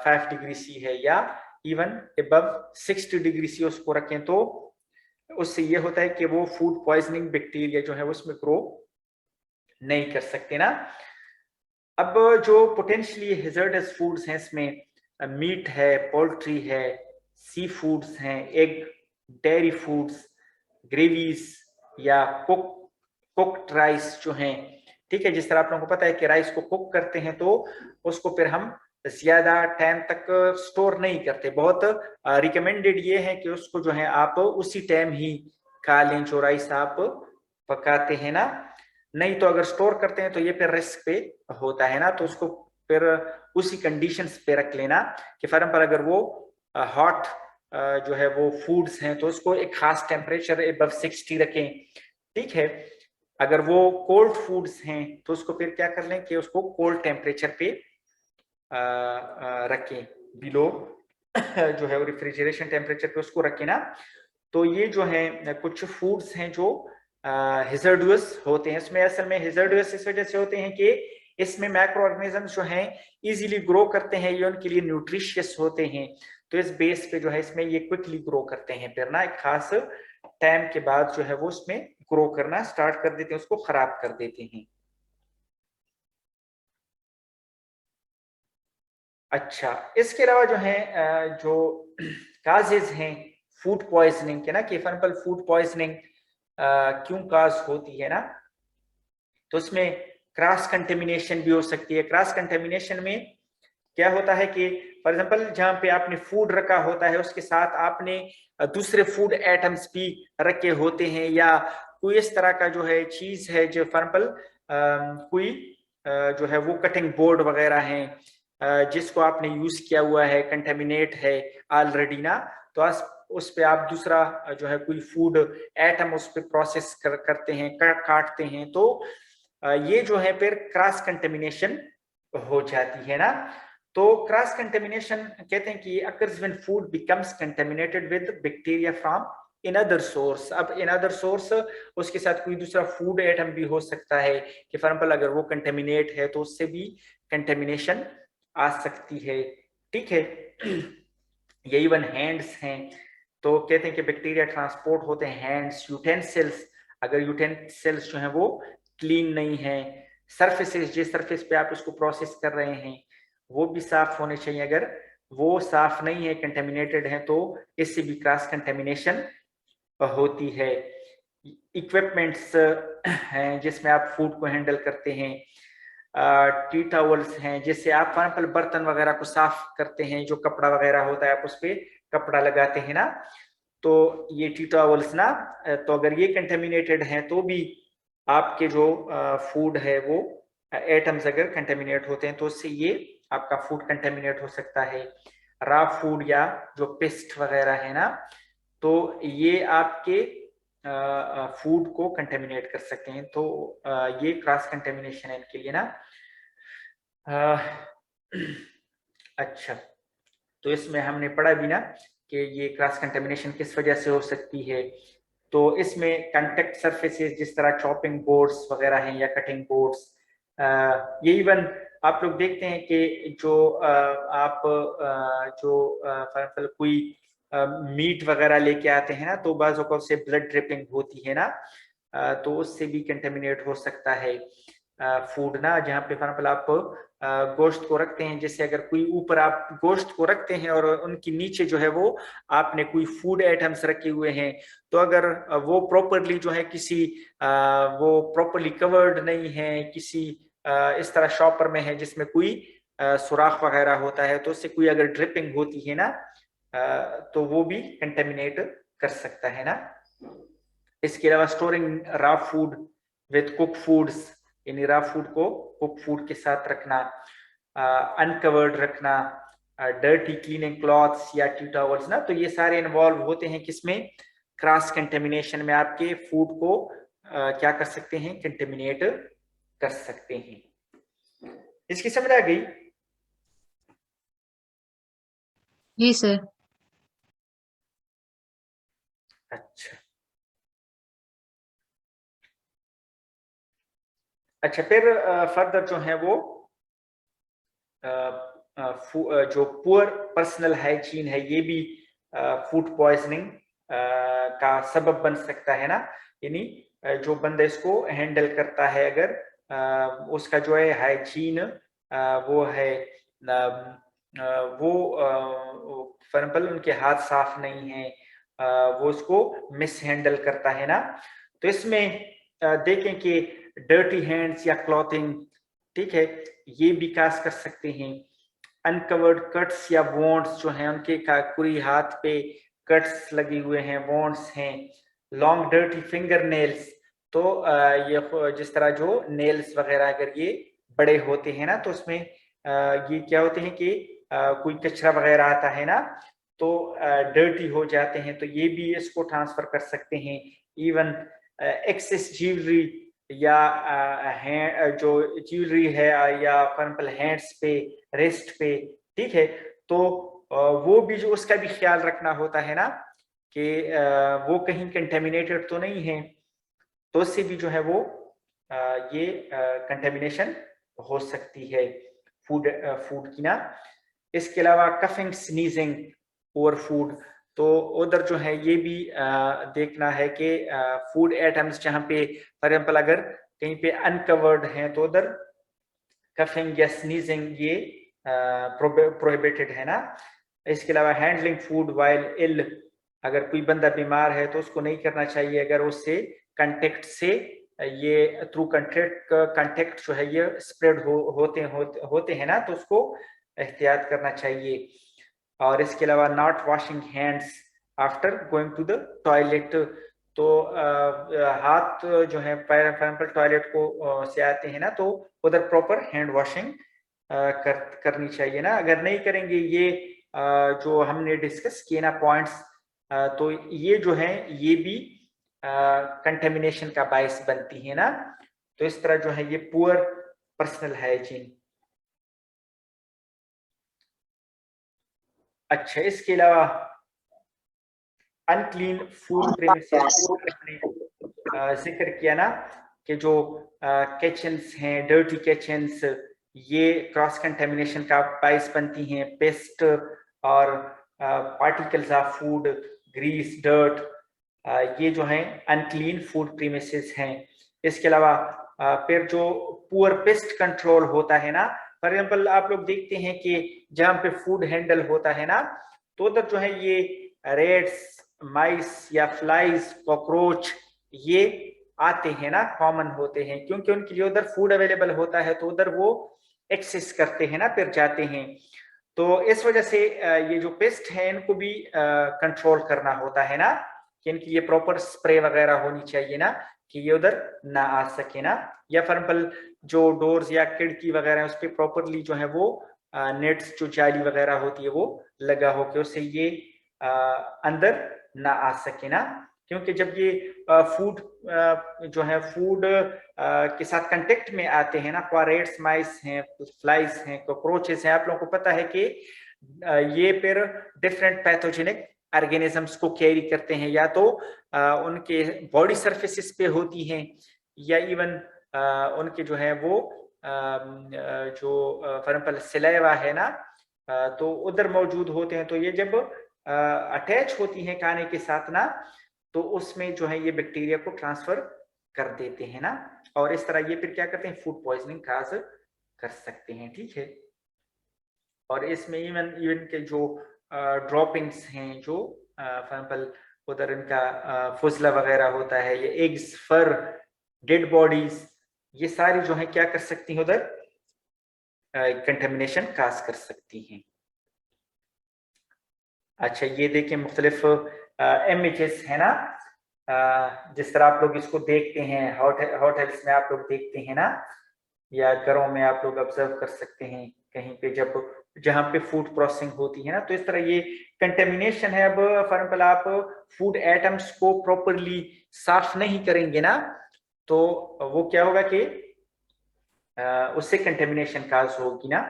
5 डिग्री सी है या इवन अबव 60 डिग्री सी उसको रखें, तो उससे ये होता है कि वो फूड पॉइजनिंग बैक्टीरिया जो है उसमें ग्रो नहीं कर सकते ना। अब जो पोटेंशियली हैजर्डस फूड्स हैं इसमें मीट है, पोल्ट्री है, सी फूड्स हैं, एग, डेयरी फूड्स, ग्रेवीज या कुक्ड राइस जो हैं, ठीक है। जिस तरह आप लोगों को पता है कि राइस को कुक करते हैं तो उसको फिर हम ज्यादा टाइम तक स्टोर नहीं करते, बहुत रिकमेंडेड ये है कि उसको जो है आप उसी टाइम ही खा लें जो राइस आप पकाते हैं ना। नहीं तो अगर स्टोर करते हैं तो ये फिर रिस्क पे होता है ना, तो उसको फिर उसी कंडीशंस पे रख लेना कि फॉर एग्जाम्पल अगर वो हॉट जो है वो फूड्स हैं तो उसको एक खास टेम्परेचर अबव 60 रखें, ठीक है। अगर वो कोल्ड फूड्स हैं तो उसको फिर क्या कर लें कि उसको कोल्ड टेम्परेचर पे रखें, बिलो जो है वो रेफ्रिजरेशन टेम्परेचर पे उसको रखें ना। तो ये जो है कुछ फूड्स हैं जो हैजर्डस होते हैं। इसमें असल में हैजर्डस इस वजह से होते हैं कि इसमें माइक्रो ऑर्गेनिजम्स जो हैं इजीली ग्रो करते हैं, ये उनके लिए न्यूट्रिशियस होते हैं, तो इस बेस पे जो है इसमें ये क्विकली ग्रो करते हैं, फिर ना एक खास टाइम के बाद जो है वो उसमें ग्रो करना स्टार्ट कर देते हैं, उसको खराब कर देते हैं। अच्छा, इसके अलावा जो है जो काजेज हैं फूड पॉइजनिंग के ना, कि फॉर एग्जाम्पल फूड पॉइजनिंग क्यों काज होती है ना, तो उसमें क्रॉस कंटेमिनेशन भी हो सकती है। क्रॉस कंटेमिनेशन में क्या होता है कि फॉर एग्जाम्पल जहां पे आपने फूड रखा होता है उसके साथ आपने दूसरे फूड आइटम्स भी रखे होते हैं, या कोई इस तरह का जो है चीज है जो फॉर एग्जाम्पल कोई जो है वो कटिंग बोर्ड वगैरह है जिसको आपने यूज किया हुआ है, कंटेमिनेट है ऑलरेडी ना, तो उस पे आप दूसरा जो है कोई फूड आइटम उस पे प्रोसेस करते हैं, काटते हैं, तो ये जो है फिर क्रॉस कंटेमिनेशन हो जाती है ना। तो क्रॉस कंटेमिनेशन कहते हैं कि occurs when food becomes contaminated with bacteria from another source। अब another source उसके साथ कोई दूसरा फूड आइटम भी हो सकता है, कि फॉर एग्जाम्पल अगर वो कंटेमिनेट है तो उससे भी कंटेमिनेशन आ सकती है, ठीक है। ये इवन हैंड्स हैं, तो कहते हैं कि बैक्टीरिया ट्रांसपोर्ट होते हैं हैंड्स, यूटेंसिल्स, अगर यूटेंसिल्स जो है वो क्लीन नहीं है, सरफेसेस, जिस सरफेस पे आप इसको प्रोसेस कर रहे हैं वो भी साफ होने चाहिए, अगर वो साफ नहीं है, कंटेमिनेटेड है, तो इससे भी क्रॉस कंटेमिनेशन होती है। इक्विपमेंट्स हैं जिसमें आप फूड को हैंडल करते हैं, टी टॉवल्स हैं जिससे आप फॉर एग्जाम्पल बर्तन वगैरह को साफ करते हैं, जो कपड़ा वगैरह होता है आप उस पर कपड़ा लगाते हैं ना, तो ये टी टॉवल्स ना, तो अगर ये कंटेमिनेटेड हैं तो भी आपके जो फूड है वो एटम्स अगर कंटेमिनेट होते हैं तो उससे ये आपका फूड कंटेमिनेट हो सकता है। रॉ फूड या जो पेस्ट वगैरह है ना, तो ये आपके फूड को कंटेमिनेट कर सकते हैं, तो ये क्रॉस कंटेमिनेशन है इनके लिए ना। अच्छा, तो इसमें हमने पढ़ा भी ना कि ये क्रॉस कंटेमिनेशन किस वजह से हो सकती है। तो इसमें कांटेक्ट सरफेसेस जिस तरह चॉपिंग बोर्ड्स वगैरह हैं या कटिंग बोर्ड्स, ये इवन आप लोग देखते हैं कि जो आप जो फॉर एग्जाम्पल कोई मीट वगैरह लेके आते हैं ना, तो बाज़ औक़ात से ब्लड ड्रिपिंग होती है ना, तो उससे भी कंटेमिनेट हो सकता है फूड ना, जहाँ पे फॉर एग्जाम्पल आप गोश्त को रखते हैं, जैसे अगर कोई ऊपर आप गोश्त को रखते हैं और उनके नीचे जो है वो आपने कोई फूड आइटम्स रखे हुए हैं, तो अगर वो प्रॉपरली जो है किसी वो प्रॉपरली कवर्ड नहीं है, किसी इस तरह शॉपर में है जिसमें कोई सुराख वगैरह होता है, तो उससे कोई अगर ड्रिपिंग होती है ना, तो वो भी कंटेमिनेट कर सकता है ना। इसके अलावा storing raw food with cook foods, यानी रॉ फूड को कुक फूड के साथ रखना, अनकवर्ड रखना, डर्टी क्लीनिंग क्लॉथ्स या टी टॉवल्स ना, तो ये सारे इन्वॉल्व होते हैं किसमें, क्रॉस कंटेमिनेशन में, आपके फूड को क्या कर सकते हैं, कंटेमिनेट कर सकते हैं। इसकी समझ आ गई? जी सर। अच्छा अच्छा, फिर फर्दर जो है वो जो पुअर पर्सनल हाइजीन है, ये भी फूड पॉइजनिंग का सबब बन सकता है ना, यानी जो बंदा इसको हैंडल करता है, अगर उसका जो है हाइजीन वो है वो फॉर एग्जाम्पल उनके हाथ साफ नहीं है, वो उसको मिस हैंडल करता है ना, तो इसमें देखें कि डर्टी हैंड्स या क्लॉथिंग, ठीक है, ये भी काज कर सकते हैं। अनकवर्ड कट्स या वॉन्ड्स जो हैं, उनके पूरी हाथ पे कट्स लगे हुए हैं, वॉन्ड्स हैं। लॉन्ग डर्टी फिंगर नेल्स, तो ये जिस तरह जो नेल्स वगैरह अगर ये बड़े होते हैं ना, तो उसमें ये क्या होते हैं कि कोई कचरा वगैरह आता है ना, तो डर्टी हो जाते हैं, तो ये भी इसको ट्रांसफर कर सकते हैं। इवन एक्सेस ज्वेलरी या जो ज्वेलरी है या फॉर एग्जाम्पल हैंड्स पे, रिस्ट पे, ठीक है, तो वो भी जो उसका भी ख्याल रखना होता है ना कि वो कहीं कंटेमिनेटेड तो नहीं है, तो उससे भी जो है वो ये कंटेमिनेशन हो सकती है फूड की ना। इसके अलावा कफिंग, स्नीजिंग ओवर फूड, तो उधर जो है ये भी देखना है कि फूड आइटम्स जहाँ पे फॉर एग्जाम्पल अगर कहीं पे अनकवर्ड हैं, तो उधर कफिंग या स्नीजिंग ये प्रोहिबिटेड है ना। इसके अलावा हैंडलिंग फूड वाइल इल, अगर कोई बंदा बीमार है तो उसको नहीं करना चाहिए, अगर उससे कांटेक्ट से ये थ्रू कांटेक्ट जो है ये स्प्रेड होते हैं ना, तो उसको एहतियात करना चाहिए। और इसके अलावा not washing hands after going to the toilet, तो हाथ जो है फॉर एग्जाम्पल टॉयलेट को से आते हैं ना, तो उधर प्रॉपर हैंड वॉशिंग करनी चाहिए ना। अगर नहीं करेंगे ये जो हमने डिस्कस किए ना पॉइंट्स, तो ये जो है ये भी कंटेमिनेशन का बायस बनती है ना। तो इस तरह जो है ये पुअर पर्सनल हाइजीन। अच्छा, इसके अलावा अनक्लीन फूड प्रेमिसेस, जिक्र किया ना कि जो किचन्स हैं, डर्टी किचन्स, ये क्रॉस कंटेमिनेशन का बायस बनती हैं। पेस्ट और particles of food grease, dirt, ये जो है अनक्लीन फूड प्रीमिसेस हैं। इसके अलावा फिर जो पुअर पेस्ट कंट्रोल होता है ना, फॉर एग्जाम्पल आप लोग देखते हैं कि जहां पे फूड हैंडल होता है ना, तो उधर जो है ये रेड्स, माइस या फ्लाइज, कॉकरोच ये आते हैं ना, कॉमन होते हैं, क्योंकि उनके लिए उधर फूड अवेलेबल होता है, तो उधर वो एक्सेस करते हैं ना, फिर जाते हैं। तो इस वजह से ये जो पेस्ट है इनको भी कंट्रोल करना होता है ना, कि इनकी ये प्रॉपर स्प्रे वगैरह होनी चाहिए ना, कि ये उधर ना आ सके ना। या फॉर एग्जाम्पल जो डोर्स या खिड़की वगैरह है उस पर प्रॉपरली जो है वो नेट्स, जो जाली वगैरह होती है वो लगा हो कि उससे ये अंदर ना आ सके ना। क्योंकि जब ये फूड जो है फूड के साथ कांटेक्ट में आते हैं ना, रेट्स, माइस हैं, फ्लाइज हैं, कॉकरोचेस हैं, आप लोगों को पता है कि ये फिर डिफरेंट पैथोजेनिक ऑर्गेनिजम्स को कैरी करते हैं, या तो उनके बॉडी सरफेसेस पे होती हैं, या इवन उनके जो है वो जो फॉर एग्जाम्पल सिलेवा है ना, तो उधर मौजूद होते हैं। तो ये जब अटैच होती हैं खाने के साथ ना, तो उसमें जो है ये बैक्टीरिया को ट्रांसफर कर देते हैं ना, और इस तरह ये फिर क्या करते हैं, फूड पॉइजनिंग काज कर सकते हैं। ठीक है। और इसमें इवन के जो ड्रॉपिंग्स हैं, जो फॉर एग्जाम्पल उधर इनका फुजला वगैरह होता है, ये एग्स, फर, डेड बॉडीज, ये सारी जो है क्या कर सकती हैं, उधर कंटेमिनेशन काज कर सकती हैं। अच्छा, ये देखिए मुख्तलिफ इमेजेस है ना, जिस तरह आप लोग इसको देखते हैं होटल्स में आप लोग देखते हैं ना, या घरों में आप लोग ऑब्जर्व कर सकते हैं कहीं पे जब जहां पे फूड प्रोसेसिंग होती है ना, तो इस तरह ये कंटेमिनेशन है। अब फॉर एग्जाम्पल आप फूड आइटम्स को प्रॉपरली साफ नहीं करेंगे ना, तो वो क्या होगा कि उससे कंटेमिनेशन काज होगी ना।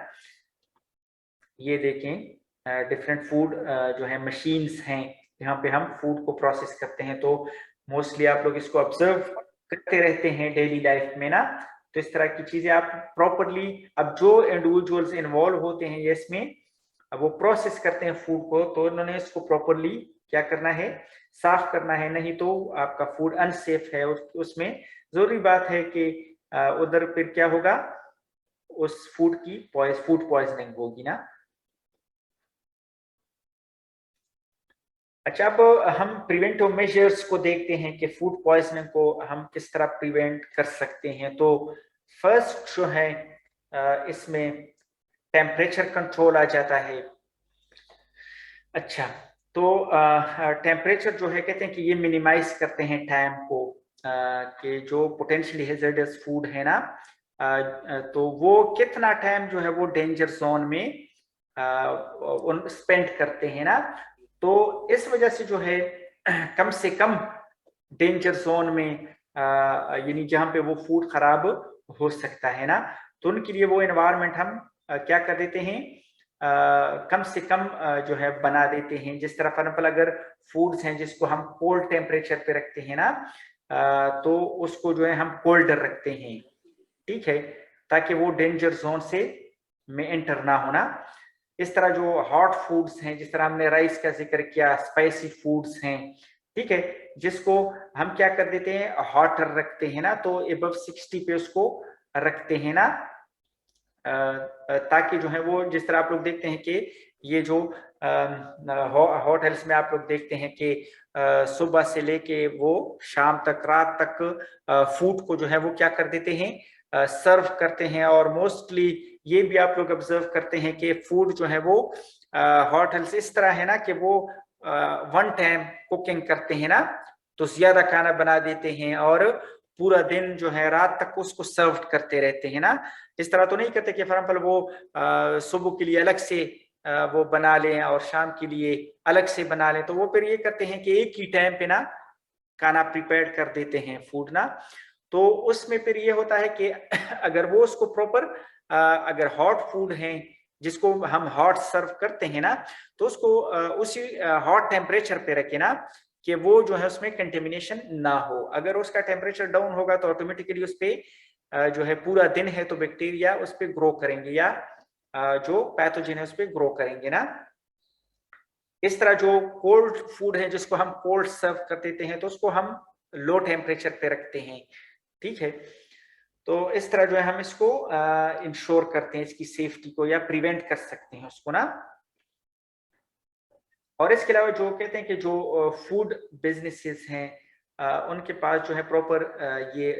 ये देखें डिफरेंट फूड जो है मशीन्स हैं जहाँ पे हम फूड को प्रोसेस करते हैं, तो मोस्टली आप लोग इसको ऑब्जर्व करते रहते हैं डेली लाइफ में ना। तो इस तरह की चीजें आप प्रॉपरली, अब जो इंडिविजुअल्स इन्वॉल्व होते हैं ये इसमें, अब वो प्रोसेस करते हैं फूड को, तो उन्होंने इसको प्रॉपरली क्या करना है, साफ करना है, नहीं तो आपका फूड अनसेफ है। उसमें जरूरी बात है कि उधर फिर क्या होगा, उस फूड की फूड पॉइजनिंग होगी ना। अच्छा, अब हम प्रिवेंटिव मेजर्स को देखते हैं कि फूड पॉइजनिंग को हम किस तरह प्रिवेंट कर सकते हैं। तो फर्स्ट जो है इसमें टेम्परेचर कंट्रोल आ जाता है। अच्छा, तो टेम्परेचर जो है कहते हैं कि ये मिनिमाइज करते हैं टाइम को, कि जो पोटेंशियली हैजर्डस फूड है ना, तो वो कितना टाइम जो है वो डेंजर जोन में स्पेंड करते हैं ना। तो इस वजह से जो है कम से कम डेंजर जोन में, यानी जहां पे वो फूड खराब हो सकता है ना, तो उनके लिए वो एनवायरनमेंट हम क्या कर देते हैं, कम से कम जो है बना देते हैं। जिस तरह फॉर एग्जाम्पल अगर फूड्स हैं जिसको हम कोल्ड टेम्परेचर पे रखते हैं ना, तो उसको जो है हम कोल्डर रखते हैं, ठीक है, ताकि वो डेंजर जोन से में एंटर ना होना। इस तरह जो हॉट फूड्स हैं, जिस तरह हमने राइस का जिक्र किया, स्पाइसी फूड्स हैं, ठीक है, जिसको हम क्या कर देते हैं, हॉटर रखते हैं ना, तो एबव 60 पे उसको रखते हैं ना, ताकि जो है वो, जिस तरह आप लोग देखते हैं कि ये जो होटल्स में आप लोग देखते हैं कि सुबह से लेके वो शाम तक, रात तक फूड को जो है वो क्या कर देते हैं, सर्व करते हैं। और मोस्टली ये भी आप लोग ऑब्जर्व करते हैं कि फूड जो है वो होटल्स इस तरह है ना कि वो वन टाइम कुकिंग करते हैं ना, तो ज्यादा खाना बना देते हैं और पूरा दिन जो है रात तक उसको सर्व करते रहते हैं ना। इस तरह तो नहीं करते कि फॉर एग्जाम्पल वो सुबह के लिए अलग से वो बना लें और शाम के लिए अलग से बना लें, तो वो फिर ये करते हैं कि एक ही टाइम पे ना खाना प्रिपेयर कर देते हैं फूड ना। तो उसमें फिर ये होता है कि अगर वो उसको प्रॉपर, अगर हॉट फूड है जिसको हम हॉट सर्व करते हैं ना, तो उसको उसी हॉट टेम्परेचर पे रखे ना, कि वो जो है उसमें कंटेमिनेशन ना हो। अगर उसका टेम्परेचर डाउन होगा तो ऑटोमेटिकली उस पर जो है पूरा दिन है तो बैक्टीरिया उस पर ग्रो करेंगे, या जो पैथोजन है उस पर ग्रो करेंगे ना। इस तरह जो कोल्ड फूड है जिसको हम कोल्ड सर्व कर देते हैं तो उसको हम लो टेम्परेचर पे रखते हैं, ठीक है। तो इस तरह जो है हम इसको इंश्योर करते हैं, इसकी सेफ्टी को या प्रिवेंट कर सकते हैं उसको ना। और इसके अलावा जो कहते हैं कि जो फूड बिजनेसेस हैं उनके पास जो है प्रॉपर ये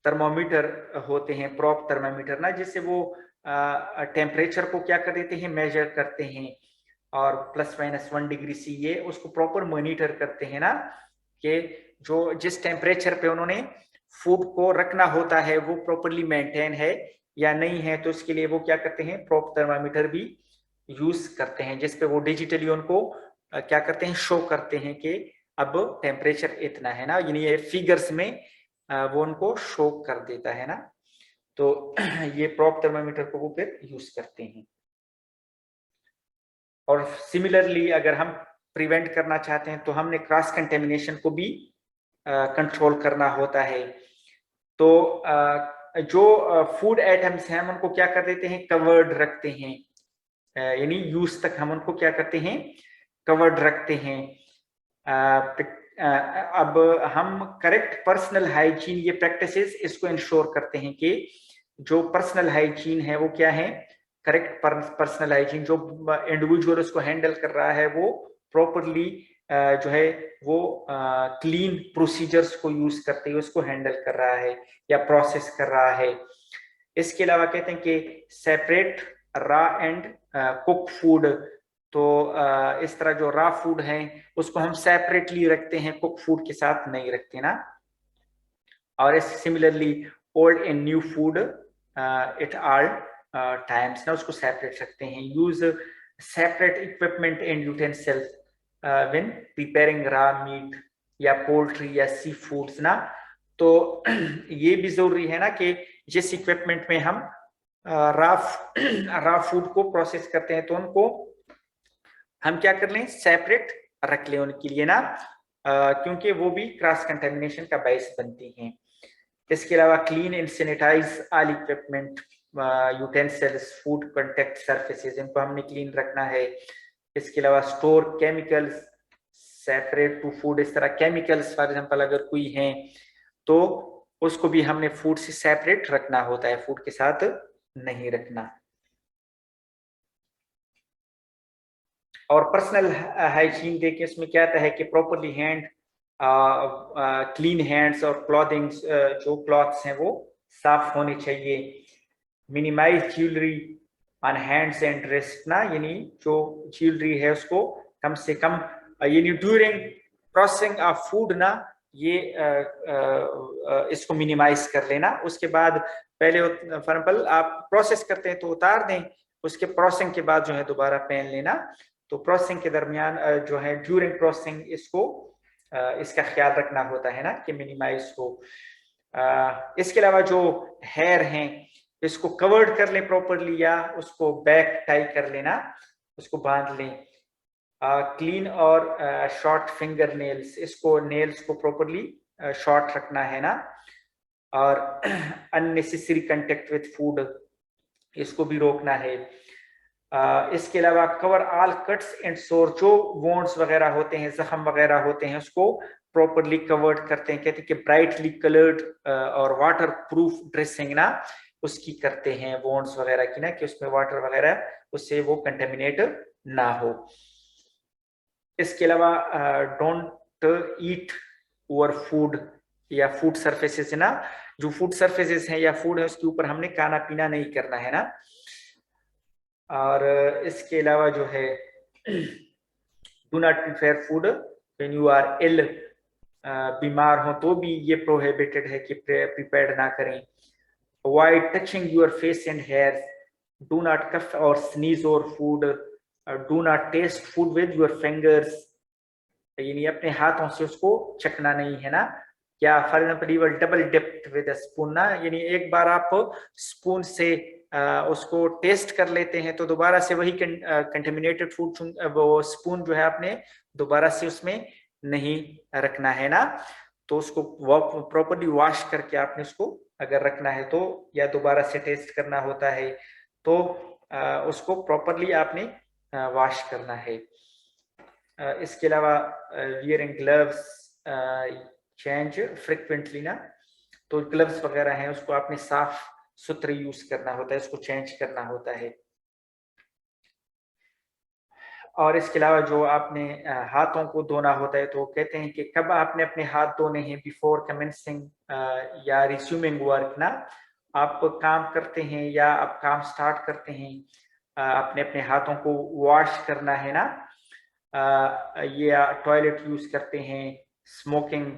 थर्मोमीटर होते हैं, प्रॉप थर्मोमीटर ना, जिससे वो टेम्परेचर को क्या कर देते हैं, मेजर करते हैं और +-1 डिग्री सी ये उसको प्रॉपर मॉनिटर करते हैं ना, कि जो जिस टेम्परेचर पे उन्होंने फूड को रखना होता है वो प्रॉपरली मेंटेन है या नहीं है। तो इसके लिए वो क्या करते हैं, प्रॉप थर्मामीटर भी यूज करते हैं, जिसपे वो डिजिटली उनको क्या करते हैं, शो करते हैं कि अब टेम्परेचर इतना है ना, यानी ये फिगर्स में वो उनको शो कर देता है ना। तो ये प्रॉप थर्मामीटर को वो फिर यूज करते हैं। और सिमिलरली अगर हम प्रिवेंट करना चाहते हैं तो हमने क्रॉस कंटेमिनेशन को भी कंट्रोल करना होता है। तो जो फूड आइटम्स हैं हम उनको क्या कर देते हैं, कवर्ड रखते हैं, यानी यूज तक हम उनको क्या करते हैं, कवर्ड रखते हैं। अब हम करेक्ट पर्सनल हाइजीन ये प्रैक्टिसेस इसको इंश्योर करते हैं कि जो पर्सनल हाइजीन है वो क्या है, करेक्ट पर्सनल हाइजीन, जो इंडिविजुअल उसको हैंडल कर रहा है वो प्रॉपरली जो है वो क्लीन प्रोसीजर्स को यूज करते हुए उसको हैंडल कर रहा है या प्रोसेस कर रहा है। इसके अलावा कहते हैं कि separate raw and cook food. तो इस तरह जो रॉ फूड है उसको हम सेपरेटली रखते हैं, कुक फूड के साथ नहीं रखते ना। और इस similarly old and new food it all times ना उसको सेपरेट रखते हैं। Use separate equipment and utensils when preparing raw meat या पोल्ट्री या सी फूड्स ना। तो ये भी जरूरी है ना कि जिस इक्विपमेंट में हम रॉ फूड को प्रोसेस करते हैं तो उनको हम क्या कर लें, सेपरेट रख लें उनके लिए ना, क्योंकि वो भी क्रॉस कंटेमिनेशन का बायस बनती हैं। इसके अलावा clean and sanitise all equipment, utensils, food contact surfaces, इनको हमने क्लीन रखना है। इसके अलावा store chemicals separate to food, इस तरह केमिकल्स फॉर एग्जांपल अगर कोई हैं तो उसको भी हमने फूड से सेपरेट रखना होता है, फूड के साथ नहीं रखना। और पर्सनल हाइजीन देखिए इसमें क्या आता है कि प्रॉपरली हैंड क्लीन हैंड्स और क्लॉथिंग, जो क्लॉथ्स हैं वो साफ होने चाहिए। Minimise jewellery on hands and wrist ना, यानी जो ज्वेलरी है उसको कम से कम यानी ड्यूरिंग प्रोसेसिंग ऑफ फूड ना ये इसको मिनिमाइज कर लेना। उसके बाद पहले फॉर एग्जांपल आप प्रोसेस करते हैं तो उतार दें, उसके प्रोसेसिंग के बाद जो है दोबारा पहन लेना। तो प्रोसेसिंग के दरमियान जो है ड्यूरिंग प्रोसेसिंग इसको इसका ख्याल रखना होता है ना कि मिनिमाइज हो। इसके अलावा जो हेयर हैं इसको कवर्ड कर लें प्रॉपरली या उसको बैक टाई कर लेना, उसको बांध लें। क्लीन और शॉर्ट फिंगर नेल्स, इसको नेल्स को प्रॉपरली शॉर्ट रखना है ना। और अननेसेसरी कांटेक्ट विद फूड इसको भी रोकना है। इसके अलावा कवर ऑल कट्स एंड सोर, जो वोंड्स वगैरह होते हैं, जख्म वगैरह होते हैं उसको प्रॉपरली कवर्ड करते हैं। कहते हैं कि ब्राइटली कलर्ड और वाटर प्रूफ ड्रेसिंग ना उसकी करते हैं, वोंड्स वगैरह की ना, कि उसमें वाटर वगैरह उससे वो कंटेमिनेट ना हो। इसके अलावा डोंट ईट ओवर फूड या फूड सरफेसेस ना, जो फूड सरफेसेस हैं या फूड है उसके ऊपर हमने खाना पीना नहीं करना है ना। और इसके अलावा जो है do not prepare food when you are ill, बीमार हो तो भी ये प्रोहिबिटेड है कि प्रिपेयर ना करें। Avoid touching your face and hair, do not cough और स्नीज और food, do not taste food with your fingers, यानी अपने हाथों से उसको चखना नहीं है ना। या for example U double dipped with spoon ना, यानी एक बार आप स्पून से उसको टेस्ट कर लेते हैं तो दोबारा से वही कंटेमिनेटेड फूड वो स्पून जो है आपने दोबारा से उसमें नहीं रखना है ना। तो उसको प्रॉपरली वॉश करके आपने उसको अगर रखना है तो, या दोबारा से टेस्ट करना होता है तो उसको प्रॉपरली आपने वॉश करना है। इसके अलावा वियरिंग ग्लव्स चेंज फ्रिक्वेंटली ना, तो ग्लव्स वगैरह हैं उसको आपने साफ सुथरे यूज करना होता है, उसको चेंज करना होता है। और इसके अलावा जो आपने हाथों को धोना होता है, तो कहते हैं कि कब आपने अपने हाथ धोने हैं, बिफोर कमेंसिंग या रिज्यूमिंग वर्क ना, आप काम करते हैं या आप काम स्टार्ट करते हैं, आपने अपने हाथों को वॉश करना है ना, या टॉयलेट यूज करते हैं, स्मोकिंग,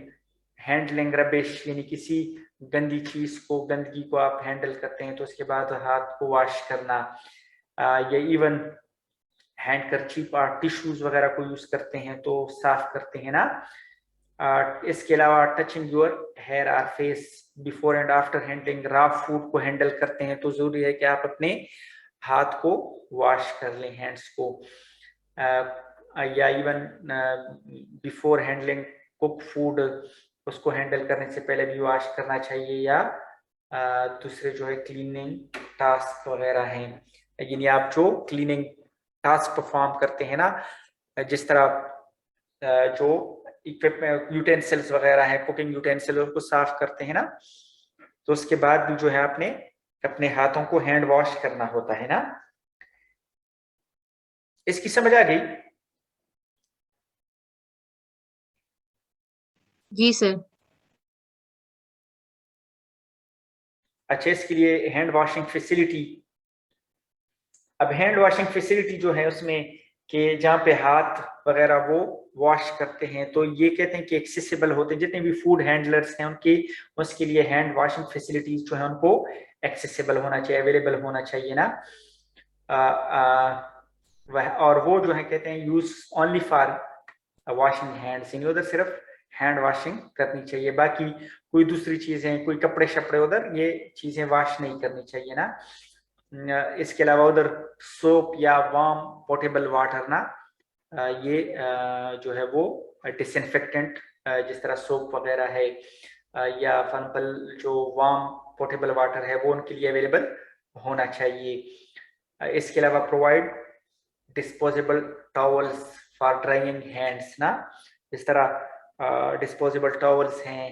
हैंडलिंग रबिश, यानी किसी गंदी चीज को, गंदगी को आप हैंडल करते हैं तो उसके बाद हाथ को वॉश करना, या इवन हैंडकरचीफ और टिश्यूज वगैरह को यूज करते हैं तो साफ करते हैं ना। इसके अलावा टचिंग योर हेयर और face before and after handling raw food को हैंडल करते हैं तो जरूरी है कि आप अपने हाथ को वॉश कर लें, हैंड्स को, या even before handling cook food, उसको हैंडल करने से पहले भी वॉश करना चाहिए, या दूसरे जो है क्लीनिंग टास्क वगैरह हैं, यानी आप जो क्लीनिंग टास्क परफॉर्म करते हैं ना, जिस तरह जो इक्विपमेंट यूटेंसिल्स वगैरह हैं, कुकिंग यूटेंसिल को साफ करते हैं ना, तो उसके बाद भी जो है आपने अपने हाथों को हैंड वॉश करना होता है ना। इसकी समझ आ गई? जी सर। अच्छा, इसके लिए हैंड वॉशिंग फैसिलिटी, अब हैंड वॉशिंग फैसिलिटी जो है उसमें कि जहाँ पे हाथ वगैरह वो वॉश करते हैं, तो ये कहते हैं कि एक्सेसिबल होते हैं, जितने भी फूड हैंडलर्स हैं उनकी उसके लिए हैंड वॉशिंग फैसिलिटीज जो है उनको एक्सेसिबल होना चाहिए, अवेलेबल होना चाहिए ना। और वो जो है कहते हैं use only for washing hands, यानी उधर सिर्फ हैंड वॉशिंग करनी चाहिए, बाकी कोई दूसरी चीजें, कोई कपड़े शपड़े उधर ये चीजें वॉश नहीं करनी चाहिए ना। इसके अलावा उधर सोप या वार्म पोर्टेबल वाटर ना, ये जो है वो डिसइंफेक्टेंट, जिस तरह सोप वगैरह है, या फॉर एग्जाम्पल जो वार्म पोर्टेबल वाटर है वो उनके लिए अवेलेबल होना चाहिए। इसके अलावा provide disposable towels for drawing hands ना, जिस तरह डिस्पोजेबल टॉवल्स हैं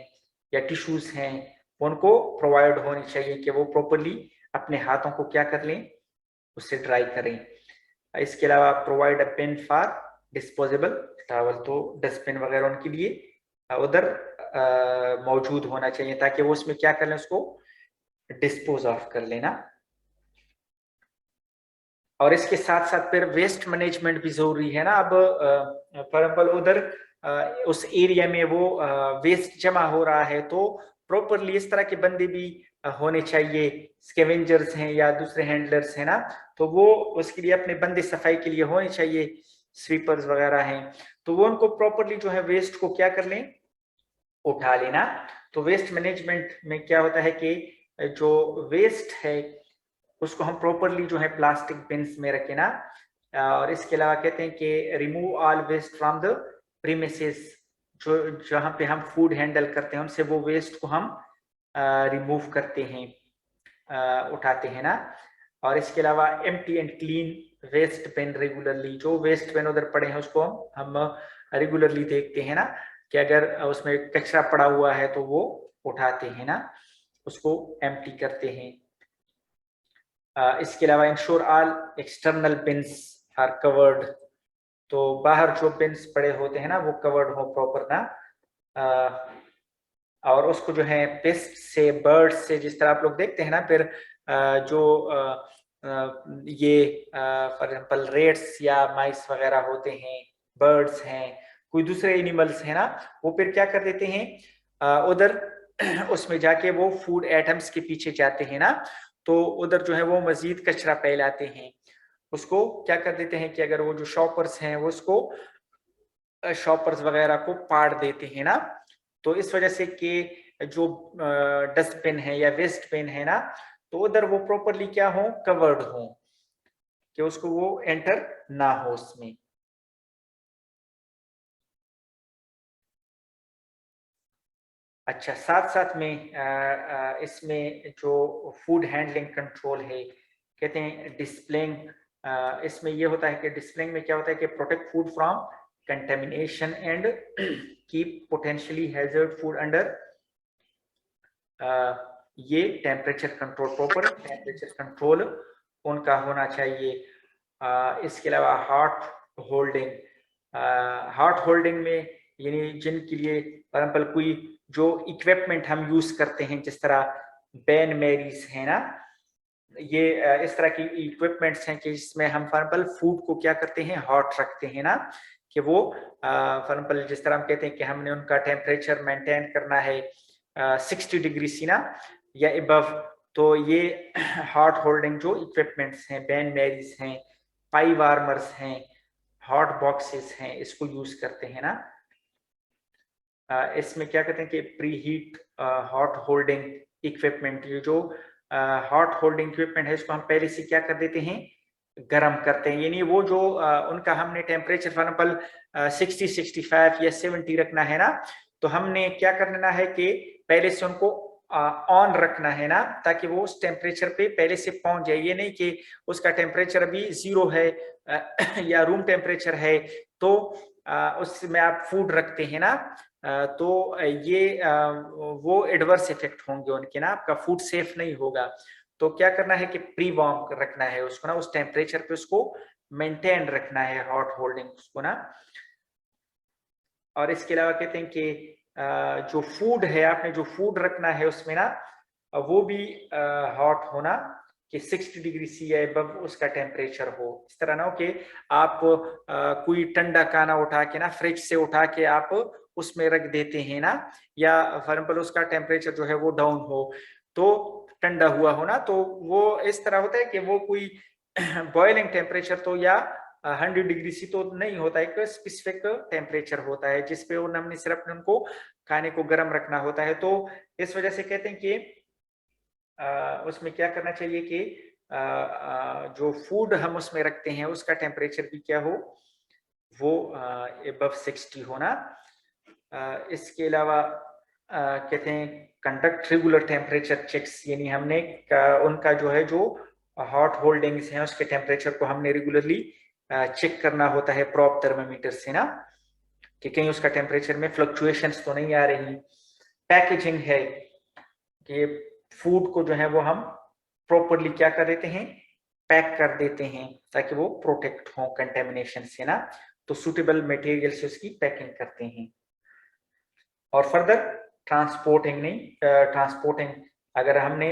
या टिश्यूज हैं उनको प्रोवाइड होनी चाहिए कि वो प्रॉपरली अपने हाथों को क्या कर लें, उससे ड्राई करें। इसके अलावा provide a bin for disposable towel, तो डस्टबिन वगैरह उनके लिए उधर मौजूद होना चाहिए ताकि वो उसमें क्या कर लें, उसको डिस्पोज ऑफ कर लेना। और इसके साथ साथ फिर वेस्ट मैनेजमेंट भी जरूरी है ना। अब फॉर एग्जाम्पल उधर उस एरिया में वो वेस्ट जमा हो रहा है तो प्रॉपरली इस तरह के बंदे भी होने चाहिए, स्कैवेंजर्स हैं या दूसरे हैंडलर्स हैं ना, तो वो उसके लिए अपने बंदे सफाई के लिए होने चाहिए, स्वीपर्स वगैरह हैं, तो वो उनको प्रॉपरली जो है वेस्ट को क्या कर लें, उठा लेना। तो वेस्ट मैनेजमेंट में क्या होता है कि जो वेस्ट है उसको हम प्रॉपरली जो है प्लास्टिक बिन्स में रखें ना। और इसके अलावा कहते हैं कि remove all waste from the premises, जो जहाँ पे हम फूड हैंडल करते हैं उनसे वो वेस्ट को हम रिमूव करते हैं, उठाते हैं ना। और इसके अलावा empty and clean waste bin regularly, जो वेस्ट बिन उधर पड़े हैं उसको हम रेगुलरली देखते हैं ना, कि अगर उसमें कचरा पड़ा हुआ है तो वो उठाते हैं ना, उसको एम्प्टी करते हैं। इसके अलावा ensure all external bins are covered, तो बाहर जो बिन्स पड़े होते हैं ना वो कवर्ड हो प्रॉपर ना। और उसको जो है पेस्ट से, बर्ड से, जिस तरह आप लोग देखते हैं ना, फिर जो ये फॉर एग्जाम्पल रेट्स या माइस वगैरह होते हैं, बर्ड्स हैं, कोई दूसरे एनिमल्स हैं ना, वो फिर क्या कर देते हैं उधर उसमें जाके वो फूड एटम्स के पीछे जाते हैं ना, तो उधर जो है वो मजीद कचरा फैलाते हैं। उसको क्या कर देते हैं कि अगर वो जो शॉपर्स हैं वो उसको शॉपर्स वगैरह को पाड़ देते हैं ना, तो इस वजह से कि जो डस्टबिन है या वेस्ट बिन है ना, तो उधर वो प्रॉपरली क्या हो, कवर्ड हो, कि उसको वो एंटर ना हो उसमें। अच्छा, साथ साथ में इसमें जो फूड हैंडलिंग कंट्रोल है, कहते हैं डिस्प्लेइंग, इसमें ये होता है कि डिस्प्लेइंग में क्या होता है कि protect food from contamination and keep potentially hazard food under ये temperature control, proper temperature control उनका होना चाहिए। इसके अलावा हार्ट होल्डिंग में यानी जिनके लिए फॉर एग्जाम्पल कोई जो इक्विपमेंट हम यूज करते हैं, जिस तरह बेन मैरीज है ना, ये इस तरह की इक्विपमेंट्स हैं कि जिसमें हम फॉर एग्जाम्पल फूड को क्या करते हैं, हॉट रखते हैं ना, कि वो फॉर एग्जाम्पल जिस तरह हम कहते हैं कि हमने उनका टेम्परेचर मेंटेन करना है 60 डिग्री सी ना या अबव, तो ये हॉट होल्डिंग जो इक्विपमेंट्स हैं, बेन मैरीज हैं, पाई वार्मर्स हैं, हॉट बॉक्सेस हैं, इसको यूज करते हैं ना। इसमें क्या कहते हैं कि pre heat hot holding equipment, ये जो हॉट होल्डिंग इक्विपमेंट है इसको हम पहले से क्या कर देते हैं, गर्म करते हैं। यानी वो जो उनका हमने टेम्परेचर फॉर एग्जाम्पल 60, 65 या 70 रखना है ना, तो हमने क्या करना है कि पहले से उनको ऑन रखना है ना, ताकि वो उस टेम्परेचर पे पहले से पहुंच जाए। ये नहीं कि उसका टेम्परेचर अभी 0 है या रूम टेम्परेचर है तो उसमें आप फूड रखते हैं ना, तो ये वो एडवर्स इफेक्ट होंगे उनके ना, आपका फूड सेफ नहीं होगा। तो क्या करना है कि प्री वार्म रखना है उसको ना, उस टेम्परेचर पे उसको मेंटेन रखना है हॉट होल्डिंग उसको ना। और इसके अलावा कहते हैं कि जो फूड है, आपने जो फूड रखना है उसमें ना, वो भी हॉट होना, कि 60 डिग्री सी या अबव उसका टेम्परेचर हो। इस तरह ना हो कि आप कोई ठंडा खाना उठा के ना, फ्रिज से उठा के आप उसमें रख देते हैं ना, या फॉर एग्जाम्पल उसका टेम्परेचर जो है वो डाउन हो, तो ठंडा हुआ हो ना, तो वो इस तरह होता है कि वो कोई बॉइलिंग टेम्परेचर तो या 100 डिग्री सी तो नहीं होता, एक स्पेसिफिक टेम्परेचर होता है जिसपे हमने सिर्फ उनको खाने को गर्म रखना होता है। तो इस वजह से कहते हैं कि उसमें क्या करना चाहिए कि जो फूड हम उसमें रखते हैं उसका टेम्परेचर भी क्या हो, वो अबव 60 होना। इसके अलावा कहते हैं कंडक्ट रेगुलर टेम्परेचर चेक्स, यानी हमने उनका जो है जो हॉट होल्डिंग्स हैं उसके टेम्परेचर को हमने रेगुलरली चेक करना होता है प्रोब थर्मामीटर से ना, कि कहीं उसका टेम्परेचर में फ्लक्चुएशंस तो नहीं आ रही। पैकेजिंग है कि फूड को जो है वो हम प्रॉपरली क्या कर देते हैं, पैक कर देते हैं ताकि वो प्रोटेक्ट हो कंटेमिनेशन से ना, तो सुटेबल मटेरियल से उसकी पैकिंग करते हैं। और फर्दर ट्रांसपोर्टिंग नहीं, ट्रांसपोर्टिंग अगर हमने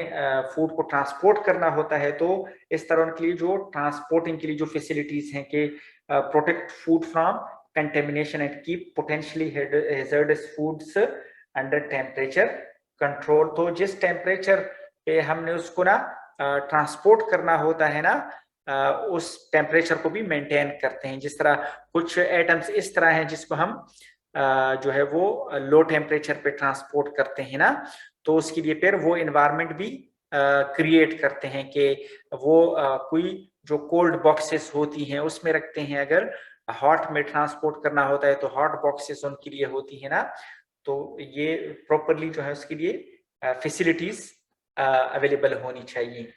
फूड को ट्रांसपोर्ट करना होता है तो इस तरह के लिए जो ट्रांसपोर्टिंग के लिए जो फैसिलिटीज हैं कि protect food from contamination and keep potentially hazardous foods under temperature control. तो जिस टेम्परेचर पे हमने उसको ना ट्रांसपोर्ट करना होता है ना, उस टेम्परेचर को भी मेंटेन करते हैं। जिस तरह कुछ एटम्स इस तरह हैं जिसको हम जो है वो लो टेम्परेचर पे ट्रांसपोर्ट करते हैं ना, तो उसके लिए फिर वो एनवायरनमेंट भी क्रिएट करते हैं कि वो कोई जो कोल्ड बॉक्सेस होती हैं उसमें रखते हैं। अगर हॉट में ट्रांसपोर्ट करना होता है तो हॉट बॉक्सेस उनके लिए होती है ना, तो ये प्रॉपरली जो है उसके लिए फैसिलिटीज अवेलेबल होनी चाहिए।